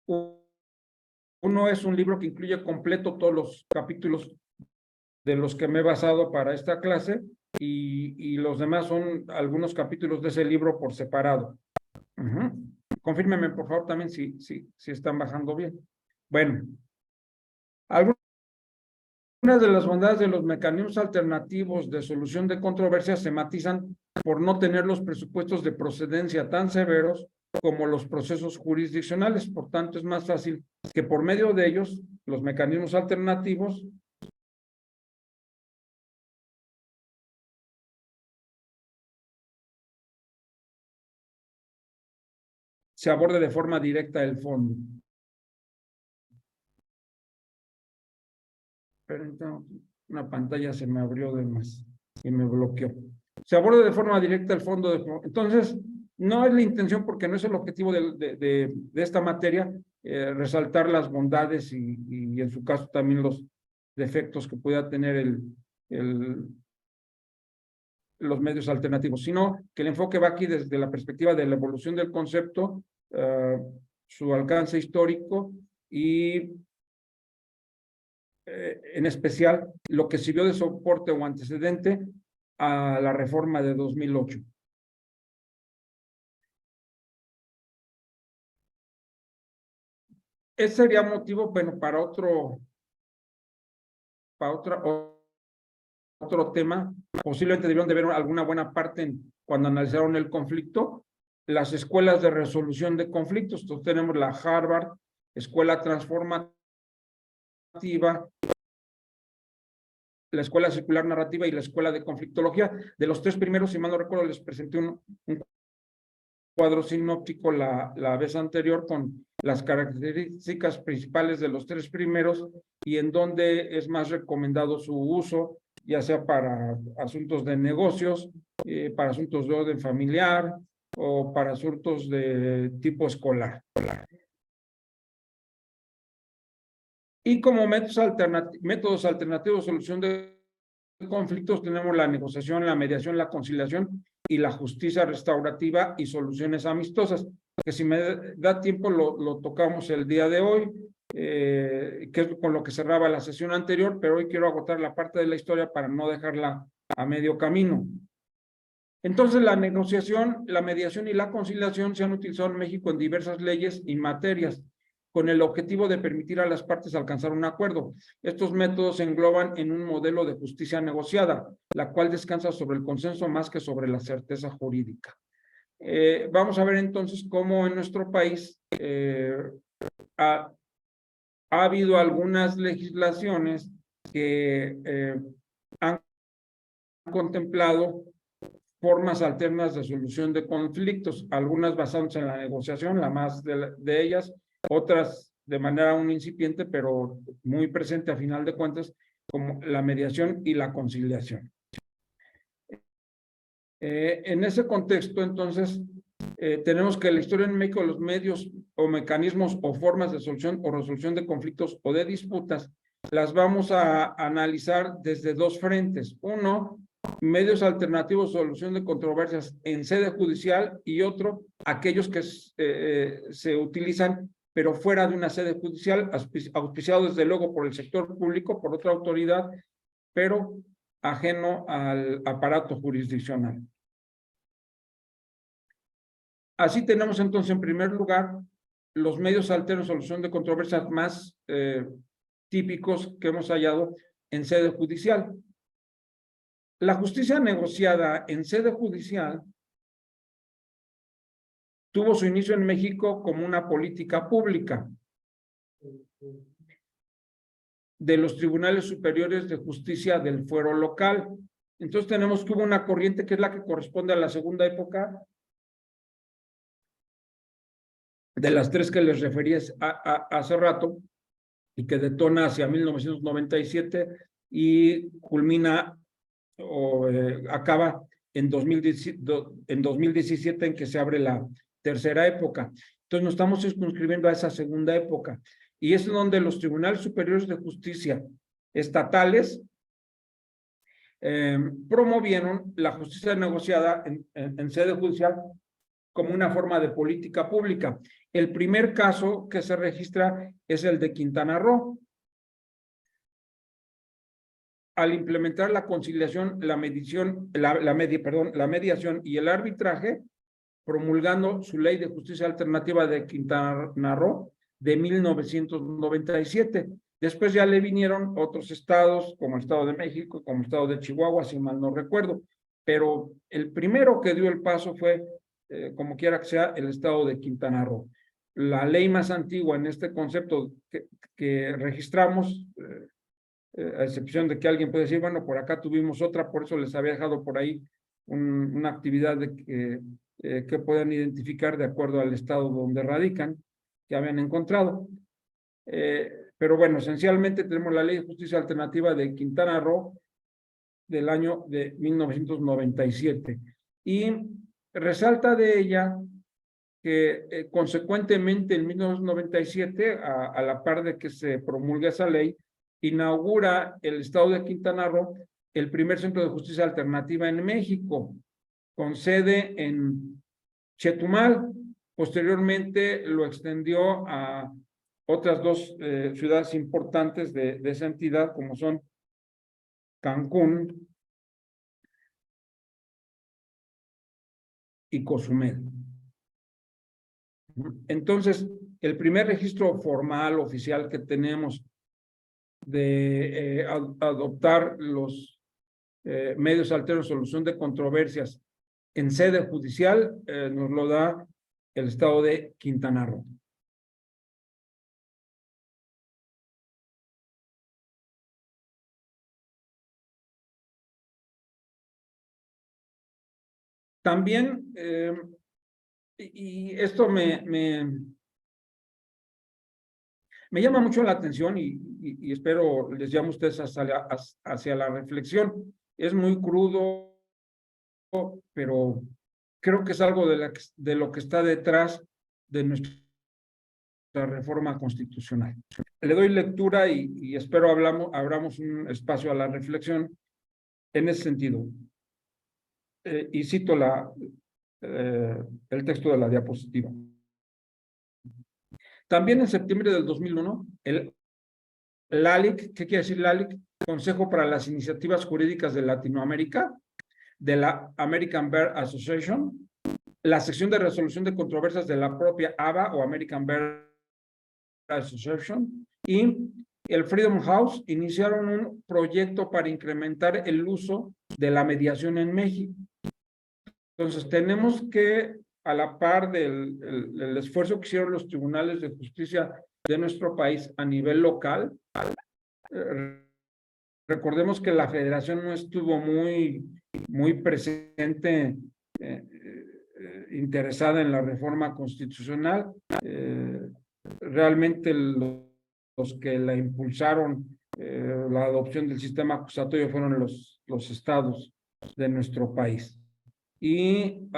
Uno es un libro que incluye completo todos los capítulos de los que me he basado para esta clase y los demás son algunos capítulos de ese libro por separado. Confírmenme por favor también si están bajando bien. Bueno, algunas de las bondades de los mecanismos alternativos de solución de controversias se matizan por no tener los presupuestos de procedencia tan severos como los procesos jurisdiccionales. Por tanto, es más fácil que por medio de ellos, los mecanismos alternativos se aborde de forma directa el fondo. Pero una pantalla se me abrió de más y me bloqueó. Se aborda de forma directa el fondo de... Entonces, no es la intención, porque no es el objetivo de esta materia, resaltar las bondades y en su caso también los defectos que pueda tener los medios alternativos, sino que el enfoque va aquí desde la perspectiva de la evolución del concepto, su alcance histórico y en especial lo que sirvió de soporte o antecedente a la reforma de 2008. Ese sería motivo, bueno, para otro tema. Posiblemente debieron de ver alguna buena parte cuando analizaron el conflicto, las escuelas de resolución de conflictos. Entonces tenemos la Harvard, Escuela Transformativa, la Escuela Circular Narrativa y la Escuela de Conflictología. De los 3 primeros, si mal no recuerdo, les presenté un cuadro sinóptico la vez anterior con las características principales de los 3 primeros y en donde es más recomendado su uso, ya sea para asuntos de negocios, para asuntos de orden familiar o para asuntos de tipo escolar. Y como métodos alternativos de solución de conflictos tenemos la negociación, la mediación, la conciliación y la justicia restaurativa y soluciones amistosas, que si me da tiempo lo tocamos el día de hoy, que es con lo que cerraba la sesión anterior, pero hoy quiero agotar la parte de la historia para no dejarla a medio camino. Entonces, la negociación, la mediación y la conciliación se han utilizado en México en diversas leyes y materias, con el objetivo de permitir a las partes alcanzar un acuerdo. Estos métodos se engloban en un modelo de justicia negociada, la cual descansa sobre el consenso más que sobre la certeza jurídica. Vamos a ver entonces cómo en nuestro país ha habido algunas legislaciones que han contemplado formas alternas de solución de conflictos, algunas basándose en la negociación, la más de ellas, otras de manera aún incipiente, pero muy presente a final de cuentas, como la mediación y la conciliación. En ese contexto, entonces, tenemos que la historia en México, los medios o mecanismos o formas de solución o resolución de conflictos o de disputas, las vamos a analizar desde dos frentes. Uno, medios alternativos de solución de controversias en sede judicial, y otro, aquellos que se utilizan pero fuera de una sede judicial, auspiciado desde luego por el sector público, por otra autoridad, pero ajeno al aparato jurisdiccional. Así tenemos entonces, en primer lugar, los medios alternos de solución de controversias más típicos que hemos hallado en sede judicial. La justicia negociada en sede judicial tuvo su inicio en México como una política pública de los tribunales superiores de justicia del fuero local. Entonces tenemos que hubo una corriente que es la que corresponde a la segunda época de las tres que les referí hace rato, y que detona hacia 1997 y culmina o acaba en 2017, en que se abre la tercera época. Entonces nos estamos circunscribiendo a esa segunda época, y es donde los tribunales superiores de justicia estatales promovieron la justicia negociada en sede judicial como una forma de política pública. El primer caso que se registra es el de Quintana Roo. Al implementar la conciliación, la mediación y el arbitraje, promulgando su ley de justicia alternativa de Quintana Roo de 1997. Después ya le vinieron otros estados, como el Estado de México, como el Estado de Chihuahua, si mal no recuerdo. Pero el primero que dio el paso fue, como quiera que sea, el Estado de Quintana Roo. La ley más antigua en este concepto que registramos, a excepción de que alguien puede decir, bueno, por acá tuvimos otra, por eso les había dejado por ahí una actividad que puedan identificar de acuerdo al estado donde radican, que habían encontrado. Pero bueno, esencialmente tenemos la Ley de Justicia Alternativa de Quintana Roo del año de 1997. Y resalta de ella que consecuentemente en 1997, a la par de que se promulga esa ley, inaugura el estado de Quintana Roo el primer centro de justicia alternativa en México, con sede en Chetumal. Posteriormente lo extendió a otras dos ciudades importantes de esa entidad, como son Cancún y Cozumel. Entonces, el primer registro formal, oficial que tenemos de adoptar los medios alternos de solución de controversias en sede judicial nos lo da el estado de Quintana Roo. También, y esto me llama mucho la atención, y espero les llame a ustedes hacia la reflexión. Es muy crudo, pero creo que es algo de lo que está detrás de nuestra reforma constitucional. Le doy lectura y espero abramos un espacio a la reflexión en ese sentido. Y cito el texto de la diapositiva. También en septiembre del 2001, el LALIC, ¿qué quiere decir LALIC? Consejo para las Iniciativas Jurídicas de Latinoamérica, de la American Bar Association, la sección de resolución de controversias de la propia ABA o American Bar Association, y el Freedom House iniciaron un proyecto para incrementar el uso de la mediación en México. Entonces, tenemos que, a la par del esfuerzo que hicieron los tribunales de justicia de nuestro país a nivel local, recordemos que la federación no estuvo muy presente, interesada en la reforma constitucional. Realmente los que la impulsaron la adopción del sistema acusatorio fueron los estados de nuestro país. Y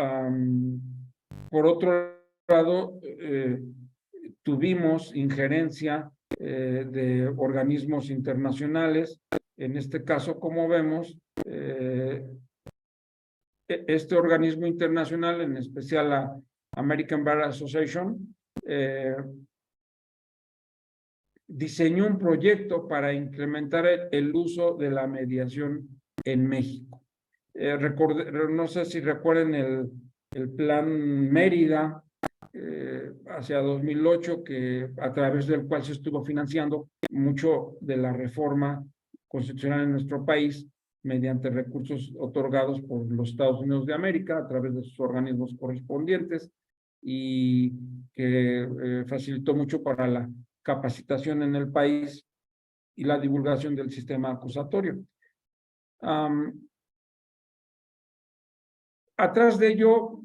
por otro lado, tuvimos injerencia de organismos internacionales. En este caso, como vemos, este organismo internacional, en especial la American Bar Association, diseñó un proyecto para incrementar el uso de la mediación en México. No sé si recuerden el plan Mérida hacia 2008, a través del cual se estuvo financiando mucho de la reforma constitucional en nuestro país mediante recursos otorgados por los Estados Unidos de América a través de sus organismos correspondientes, y que facilitó mucho para la capacitación en el país y la divulgación del sistema acusatorio. Atrás de ello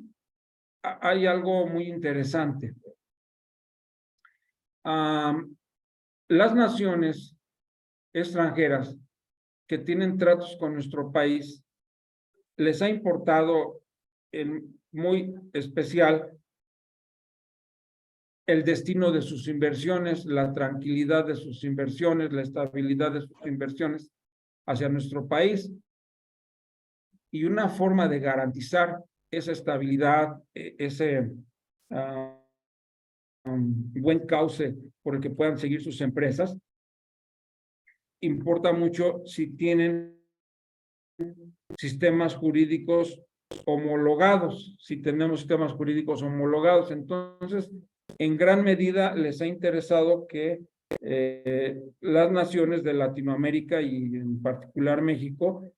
hay algo muy interesante. Las naciones extranjeras que tienen tratos con nuestro país, les ha importado en muy especial el destino de sus inversiones, la tranquilidad de sus inversiones, la estabilidad de sus inversiones hacia nuestro país. Y una forma de garantizar esa estabilidad, ese buen cauce por el que puedan seguir sus empresas, importa mucho si tienen sistemas jurídicos homologados. Si tenemos sistemas jurídicos homologados, entonces en gran medida les ha interesado que las naciones de Latinoamérica y en particular México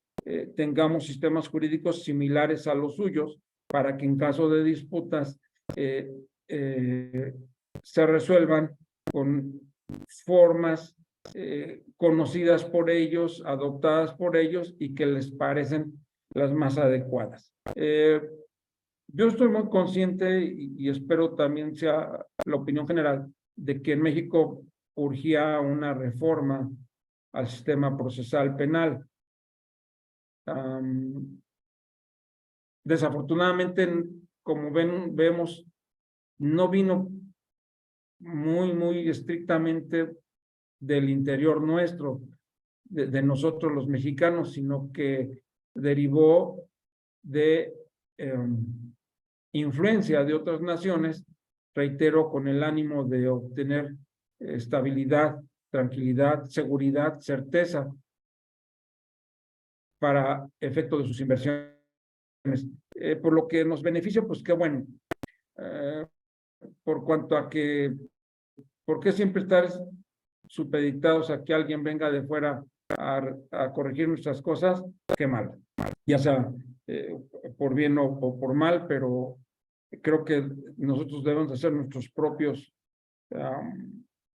tengamos sistemas jurídicos similares a los suyos, para que en caso de disputas se resuelvan con formas conocidas por ellos, adoptadas por ellos y que les parecen las más adecuadas. Yo estoy muy consciente y espero también sea la opinión general de que en México urgía una reforma al sistema procesal penal. Desafortunadamente, como vemos, no vino muy estrictamente del interior nuestro, de nosotros los mexicanos, sino que derivó de influencia de otras naciones, reitero, con el ánimo de obtener estabilidad, tranquilidad, seguridad, certeza para efecto de sus inversiones. Por lo que nos beneficia, pues qué bueno. Por cuanto a que, ¿por qué siempre estar supeditados a que alguien venga de fuera a corregir nuestras cosas? Qué mal, ya sea por bien o por mal, pero creo que nosotros debemos hacer nuestros propios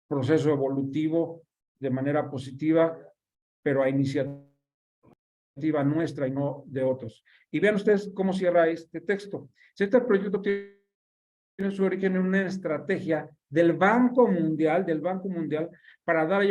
proceso evolutivo de manera positiva, pero a iniciativa nuestra y no de otros. Y vean ustedes cómo cierra este texto. Este proyecto tiene su origen en una estrategia del Banco Mundial, para dar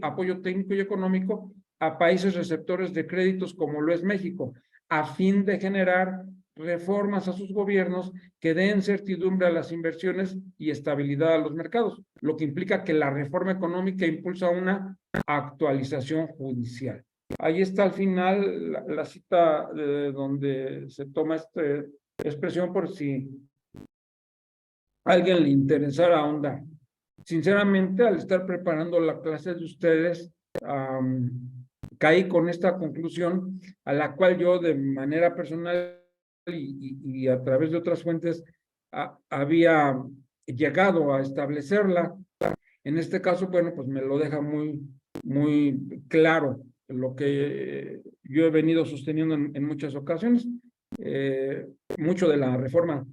apoyo técnico y económico a países receptores de créditos como lo es México, a fin de generar reformas a sus gobiernos que den certidumbre a las inversiones y estabilidad a los mercados, lo que implica que la reforma económica impulsa una actualización judicial. Ahí está al final la cita donde se toma esta expresión, por si a alguien le interesara ahondar. Sinceramente, al estar preparando la clase de ustedes, caí con esta conclusión, a la cual yo de manera personal y a través de otras fuentes había llegado a establecerla. En este caso, bueno, pues me lo deja muy claro lo que yo he venido sosteniendo en muchas ocasiones. Mucho de la reforma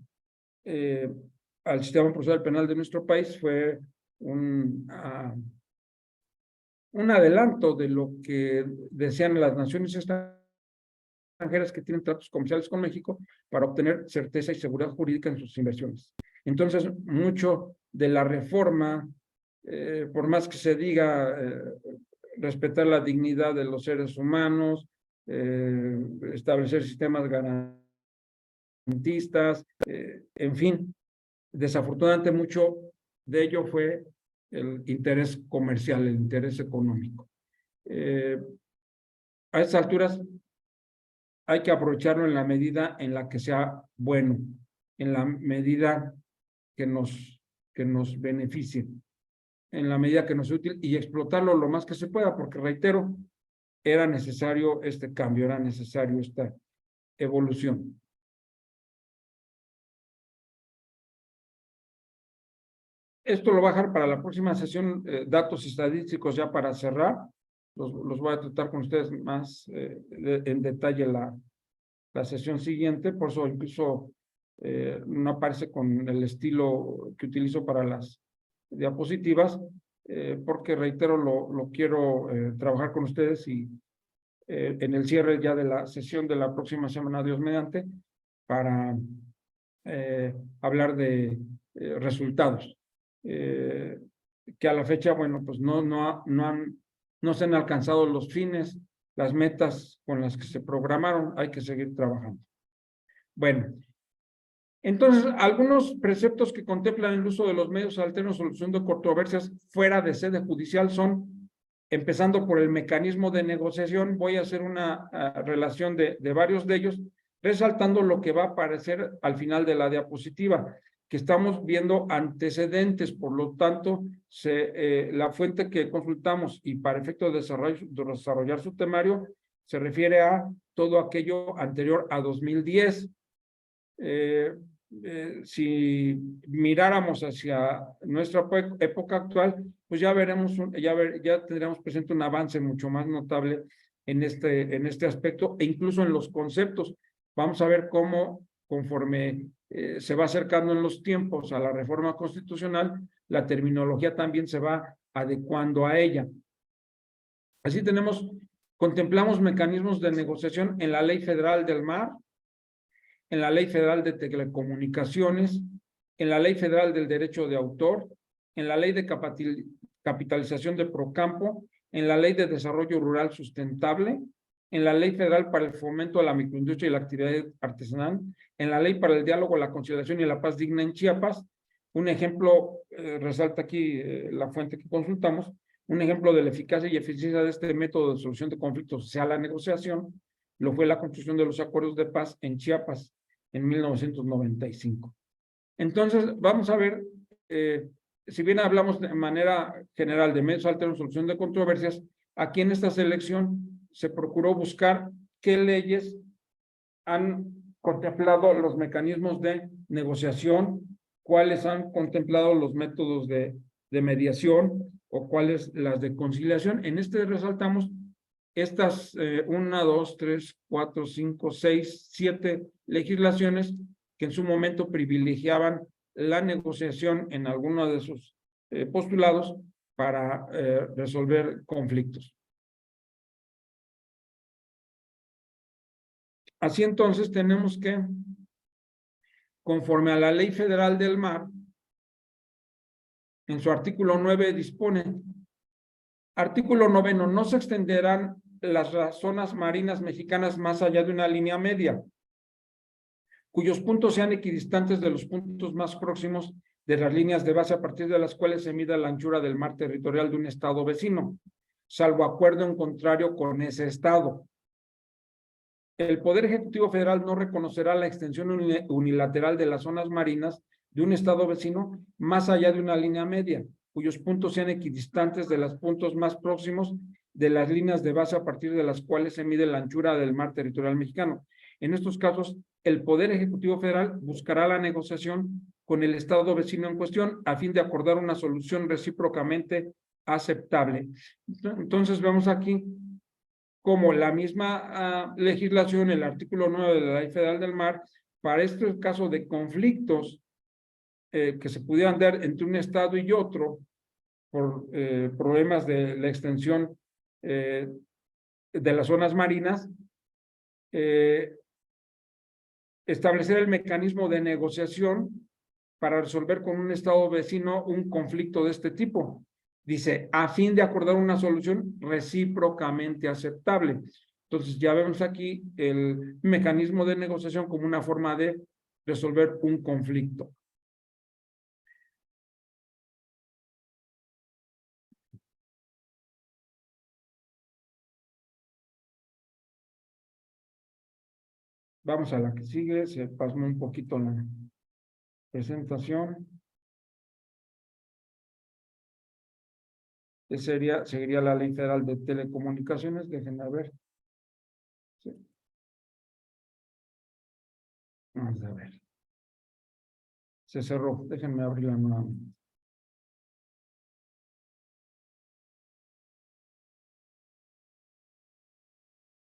al sistema procesal penal de nuestro país fue un adelanto de lo que desean las naciones extranjeras que tienen tratos comerciales con México para obtener certeza y seguridad jurídica en sus inversiones. Entonces, mucho de la reforma, por más que se diga respetar la dignidad de los seres humanos, establecer sistemas garantistas, en fin. Desafortunadamente mucho de ello fue el interés comercial, el interés económico. A estas alturas hay que aprovecharlo en la medida en la que sea bueno, en la medida que nos beneficie, en la medida que nos sea útil y explotarlo lo más que se pueda, porque reitero, era necesario este cambio, era necesario esta evolución. Esto lo voy a dejar para la próxima sesión, datos estadísticos ya para cerrar. Los voy a tratar con ustedes más en detalle la sesión siguiente, por eso incluso no aparece con el estilo que utilizo para las diapositivas, porque reitero, lo quiero trabajar con ustedes y en el cierre ya de la sesión de la próxima semana, Dios mediante, para hablar de resultados. Que a la fecha, bueno, pues no se han alcanzado los fines, las metas con las que se programaron, hay que seguir trabajando. Bueno, entonces, algunos preceptos que contemplan el uso de los medios alternos de solución de controversias fuera de sede judicial son, empezando por el mecanismo de negociación, voy a hacer una relación de varios de ellos, resaltando lo que va a aparecer al final de la diapositiva, que estamos viendo antecedentes, por lo tanto, la fuente que consultamos y para efecto de desarrollar su temario se refiere a todo aquello anterior a 2010. Si miráramos hacia nuestra época actual, pues ya veremos, ya tendremos presente un avance mucho más notable en este aspecto e incluso en los conceptos. Vamos a ver cómo, conforme se va acercando en los tiempos a la reforma constitucional, la terminología también se va adecuando a ella. Así contemplamos mecanismos de negociación en la Ley Federal del Mar, en la Ley Federal de Telecomunicaciones, en la Ley Federal del Derecho de Autor, en la Ley de Capitalización de Procampo, en la Ley de Desarrollo Rural Sustentable, en la Ley Federal para el Fomento a la Microindustria y la Actividad Artesanal, en la Ley para el Diálogo, la Conciliación y la Paz Digna en Chiapas. Un ejemplo, resalta aquí la fuente que consultamos, un ejemplo de la eficacia y eficiencia de este método de solución de conflictos sea la negociación, lo fue la construcción de los acuerdos de paz en Chiapas en 1995. Entonces, vamos a ver, si bien hablamos de manera general de medios alternos de solución de controversias, aquí en esta selección se procuró buscar qué leyes han contemplado los mecanismos de negociación, cuáles han contemplado los métodos de mediación o cuáles las de conciliación. En este resaltamos estas 1, 2, 3, 4, 5, 6, 7 legislaciones que en su momento privilegiaban la negociación en alguno de sus postulados para resolver conflictos. Así entonces tenemos que, conforme a la Ley Federal del Mar, en su artículo 9 dispone, artículo 9, no se extenderán las zonas marinas mexicanas más allá de una línea media, cuyos puntos sean equidistantes de los puntos más próximos de las líneas de base a partir de las cuales se mida la anchura del mar territorial de un estado vecino, salvo acuerdo en contrario con ese estado. El Poder Ejecutivo Federal no reconocerá la extensión unilateral de las zonas marinas de un estado vecino más allá de una línea media, cuyos puntos sean equidistantes de los puntos más próximos de las líneas de base a partir de las cuales se mide la anchura del mar territorial mexicano. En estos casos, el Poder Ejecutivo Federal buscará la negociación con el estado vecino en cuestión a fin de acordar una solución recíprocamente aceptable. Entonces, vemos aquí como la misma legislación, el artículo 9 de la Ley Federal del Mar, para este caso de conflictos que se pudieran dar entre un estado y otro por problemas de la extensión de las zonas marinas, establecer el mecanismo de negociación para resolver con un estado vecino un conflicto de este tipo. Dice, a fin de acordar una solución recíprocamente aceptable. Entonces ya vemos aquí el mecanismo de negociación como una forma de resolver un conflicto. Vamos a la que sigue, se pasó un poquito la presentación. Seguiría la Ley Federal de Telecomunicaciones, déjenme ver. Sí. Vamos a ver. Se cerró, déjenme abrirla nuevamente.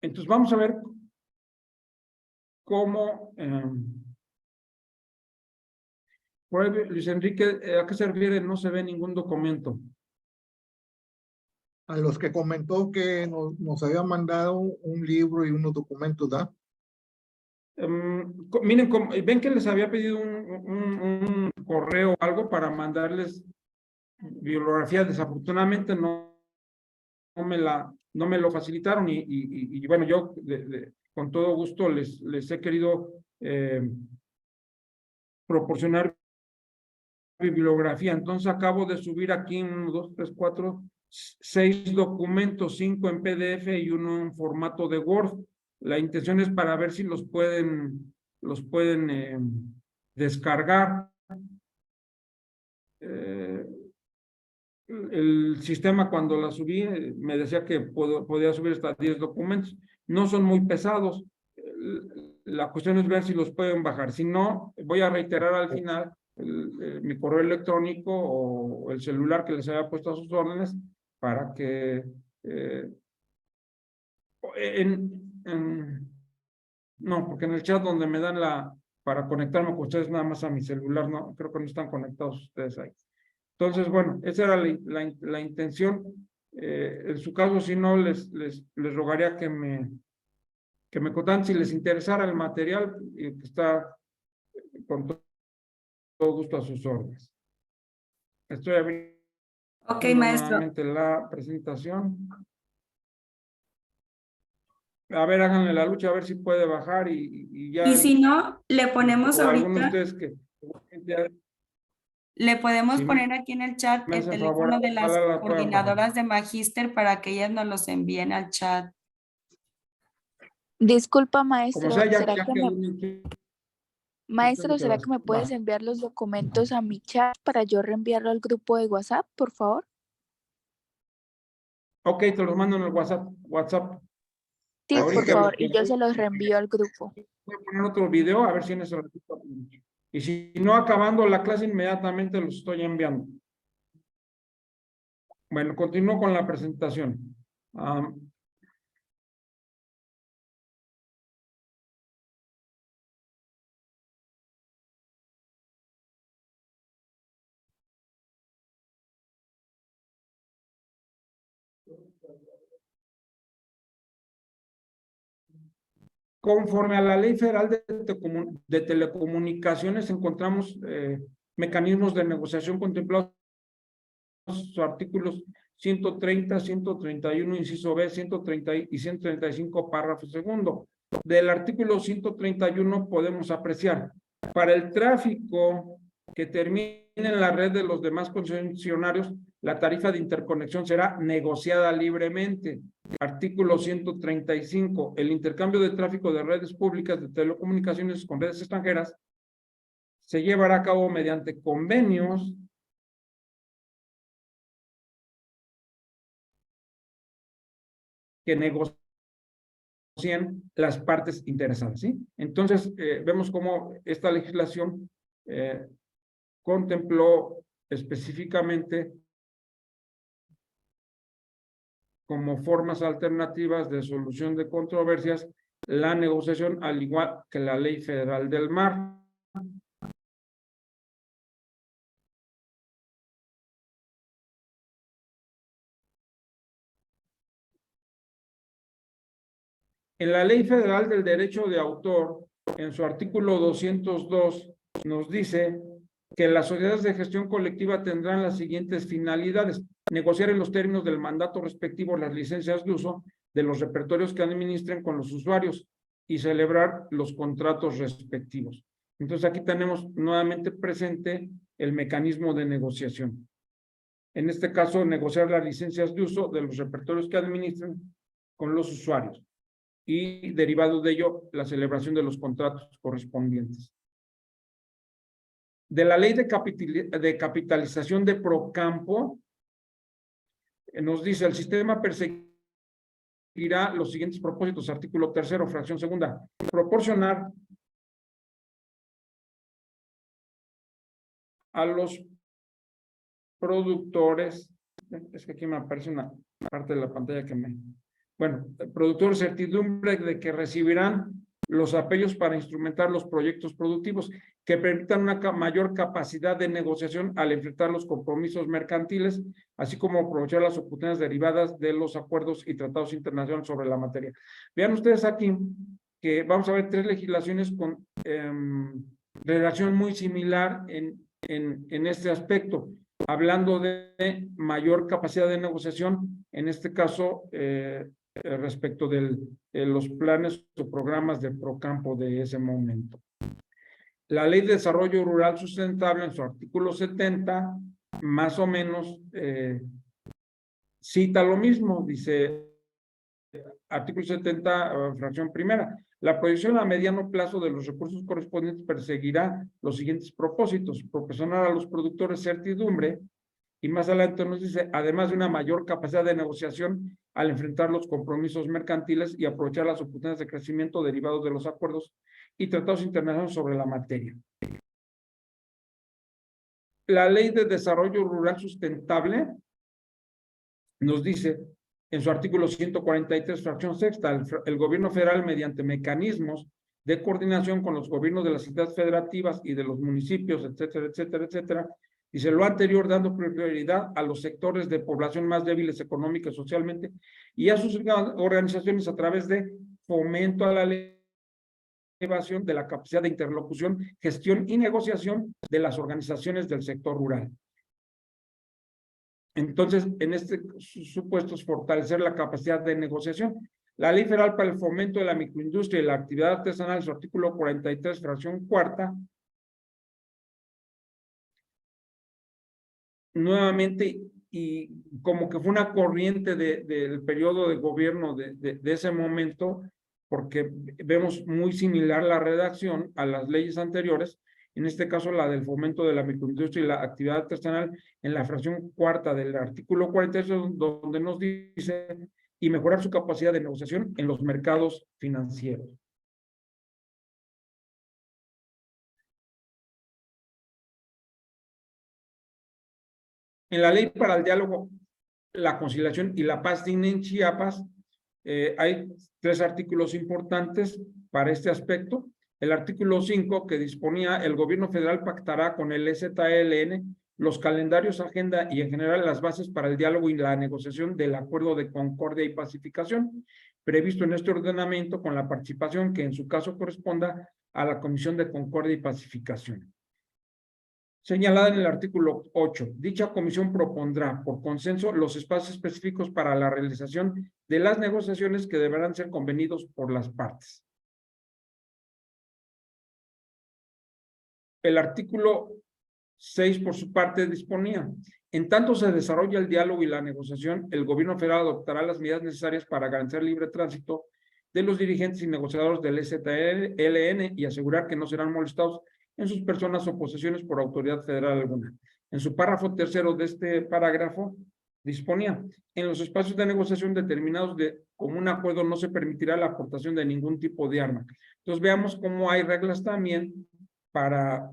Entonces vamos a ver cómo, por ahí, Luis Enrique, ¿a qué se refiere? No se ve ningún documento. A los que comentó que nos había mandado un libro y unos documentos, ¿da? Miren, ven que les había pedido un correo o algo para mandarles bibliografía. Desafortunadamente no me lo facilitaron y bueno, yo con todo gusto les he querido proporcionar bibliografía. Entonces acabo de subir aquí 1, 2, 3, 4, 6 documentos, 5 en PDF y uno en formato de Word. La intención es para ver si los pueden descargar. El sistema cuando la subí me decía que podía subir hasta 10 documentos. No son muy pesados. La cuestión es ver si los pueden bajar. Si no, voy a reiterar al final mi correo electrónico o el celular que les había puesto a sus órdenes para que no, porque en el chat donde me dan para conectarme con ustedes nada más a mi celular, no, creo que no están conectados ustedes ahí. Entonces, bueno, esa era la intención. En su caso, si no, les rogaría que me contaran si les interesara el material, que está con todo gusto a sus órdenes. Estoy abriendo maestro. nuevamente la presentación. A ver, háganle la lucha, a ver si puede bajar y ya. Y si no, le ponemos o algunos de ahorita, ustedes que le podemos si poner aquí en el chat me el hacen teléfono favor, de las ojalá la puedan bajar. coordinadoras de Magíster para que ellas nos los envíen al chat. Disculpa, Como maestro, sea, ya ¿será que quedó maestro, ¿será las que me puedes bajas. enviar los documentos a mi chat para yo reenviarlo al grupo de WhatsApp, por favor? Ok, te los mando en el WhatsApp. Sí, por Ahorita favor, y yo se los reenvío al grupo. voy a poner otro video a ver si en ese ratito. Y si no, acabando la clase, inmediatamente los estoy enviando. Bueno, continúo con la presentación. Conforme a la Ley Federal de Telecomunicaciones, encontramos mecanismos de negociación contemplados en sus artículos 130, 131, inciso B, 130 y 135, párrafo segundo. Del artículo 131 podemos apreciar, para el tráfico que termine en la red de los demás concesionarios, la tarifa de interconexión será negociada libremente. Artículo 135. El intercambio de tráfico de redes públicas de telecomunicaciones con redes extranjeras se llevará a cabo mediante convenios que negocien las partes interesadas, ¿sí? Entonces, vemos cómo esta legislación contempló específicamente como formas alternativas de solución de controversias la negociación, al igual que la Ley Federal del Mar. En la Ley Federal del Derecho de Autor, en su artículo 202, nos dice que las sociedades de gestión colectiva tendrán las siguientes finalidades: negociar en los términos del mandato respectivo las licencias de uso de los repertorios que administren con los usuarios y celebrar los contratos respectivos. Entonces aquí tenemos nuevamente presente el mecanismo de negociación. En este caso, negociar las licencias de uso de los repertorios que administren con los usuarios y derivado de ello, la celebración de los contratos correspondientes. De la ley de capitalización de Procampo, nos dice: el sistema perseguirá los siguientes propósitos. Artículo 3º, fracción segunda: proporcionar a los productores, es que aquí me aparece una parte de la pantalla que me... Bueno, productores certidumbre de que recibirán los apoyos para instrumentar los proyectos productivos que permitan una mayor capacidad de negociación al enfrentar los compromisos mercantiles, así como aprovechar las oportunidades derivadas de los acuerdos y tratados internacionales sobre la materia. Vean ustedes aquí que vamos a ver 3 legislaciones con redacción muy similar en este aspecto, hablando de mayor capacidad de negociación, en este caso respecto de los planes o programas de Procampo de ese momento. La Ley de Desarrollo Rural Sustentable, en su artículo 70, más o menos cita lo mismo, dice artículo 70, fracción primera: la proyección a mediano plazo de los recursos correspondientes perseguirá los siguientes propósitos: proporcionar a los productores certidumbre, y más adelante nos dice, además de una mayor capacidad de negociación al enfrentar los compromisos mercantiles y aprovechar las oportunidades de crecimiento derivados de los acuerdos y tratados internacionales sobre la materia. La Ley de Desarrollo Rural Sustentable nos dice, en su artículo 143, fracción sexta: el gobierno federal, mediante mecanismos de coordinación con los gobiernos de las entidades federativas y de los municipios, etcétera, etcétera, etcétera, dice lo anterior dando prioridad a los sectores de población más débiles económica y socialmente y a sus organizaciones a través de fomento a la elevación de la capacidad de interlocución, gestión y negociación de las organizaciones del sector rural. Entonces, en este supuesto es fortalecer la capacidad de negociación. La Ley Federal para el Fomento de la Microindustria y la Actividad Artesanal, su artículo 43, fracción cuarta, nuevamente, y como que fue una corriente del periodo de gobierno de ese momento, porque vemos muy similar la redacción a las leyes anteriores, en este caso la del fomento de la microindustria y la actividad artesanal, en la fracción cuarta del artículo 43, donde nos dice, y mejorar su capacidad de negociación en los mercados financieros. En la Ley para el Diálogo, la Conciliación y la Paz en Chiapas, hay 3 artículos importantes para este aspecto. El artículo 5, que disponía: el gobierno federal pactará con el EZLN los calendarios, agenda y en general las bases para el diálogo y la negociación del acuerdo de concordia y pacificación previsto en este ordenamiento, con la participación que en su caso corresponda a la Comisión de Concordia y Pacificación. Señalada en el artículo 8, dicha comisión propondrá por consenso los espacios específicos para la realización de las negociaciones que deberán ser convenidos por las partes. El artículo 6, por su parte, disponía: en tanto se desarrolla el diálogo y la negociación, el gobierno federal adoptará las medidas necesarias para garantizar el libre tránsito de los dirigentes y negociadores del EZLN y asegurar que no serán molestados en sus personas o posesiones por autoridad federal alguna. En su párrafo 3º de este parágrafo disponía: en los espacios de negociación determinados de común acuerdo no se permitirá la aportación de ningún tipo de arma. Entonces veamos cómo hay reglas también para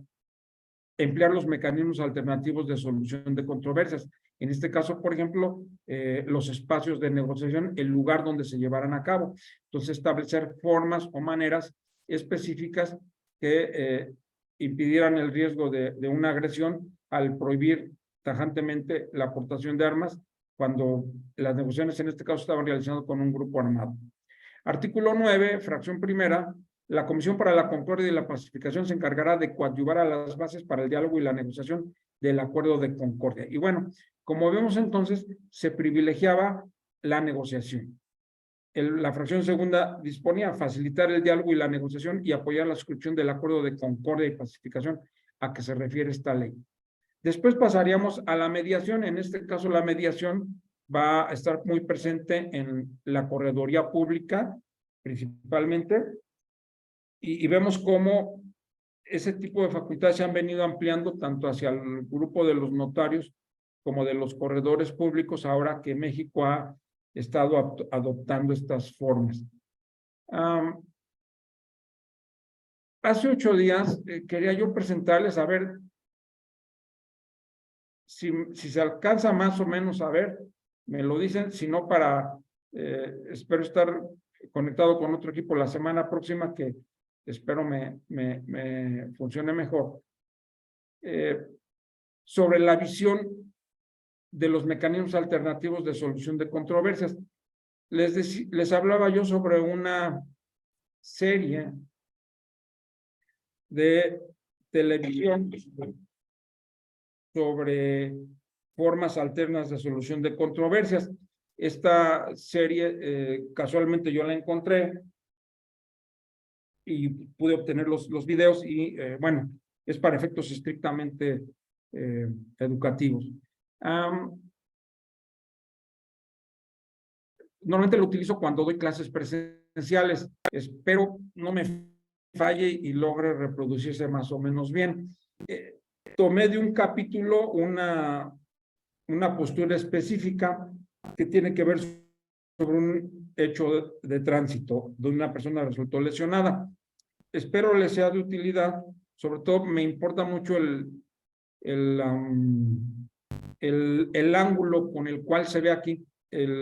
emplear los mecanismos alternativos de solución de controversias. En este caso, por ejemplo, los espacios de negociación, el lugar donde se llevarán a cabo. Entonces, establecer formas o maneras específicas que impidieran el riesgo de una agresión al prohibir tajantemente la aportación de armas cuando las negociaciones en este caso estaban realizando con un grupo armado. Artículo 9, fracción primera, La Comisión para la Concordia y la Pacificación se encargará de coadyuvar a las bases para el diálogo y la negociación del acuerdo de concordia. Y bueno, como vemos entonces, se privilegiaba la negociación. La fracción segunda disponía a facilitar el diálogo y la negociación y apoyar la suscripción del acuerdo de concordia y pacificación a que se refiere esta ley. Después pasaríamos a la mediación. En este caso, la mediación va a estar muy presente en la correduría pública, principalmente, y vemos cómo ese tipo de facultades se han venido ampliando tanto hacia el grupo de los notarios como de los corredores públicos, ahora que México ha estado adoptando estas formas. Hace 8 días quería yo presentarles, a ver si se alcanza más o menos a ver, me lo dicen, si no espero estar conectado con otro equipo la semana próxima, que espero me funcione mejor, sobre la visión de los mecanismos alternativos de solución de controversias. Les hablaba yo sobre una serie de televisión sobre formas alternas de solución de controversias. Esta serie, casualmente yo la encontré y pude obtener los videos y, bueno, es para efectos estrictamente educativos. Normalmente lo utilizo cuando doy clases presenciales. Espero no me falle y logre reproducirse más o menos bien. Tomé de un capítulo una postura específica que tiene que ver sobre un hecho de tránsito de una persona que resultó lesionada. Espero les sea de utilidad. Sobre todo me importa mucho el ángulo con el cual se ve aquí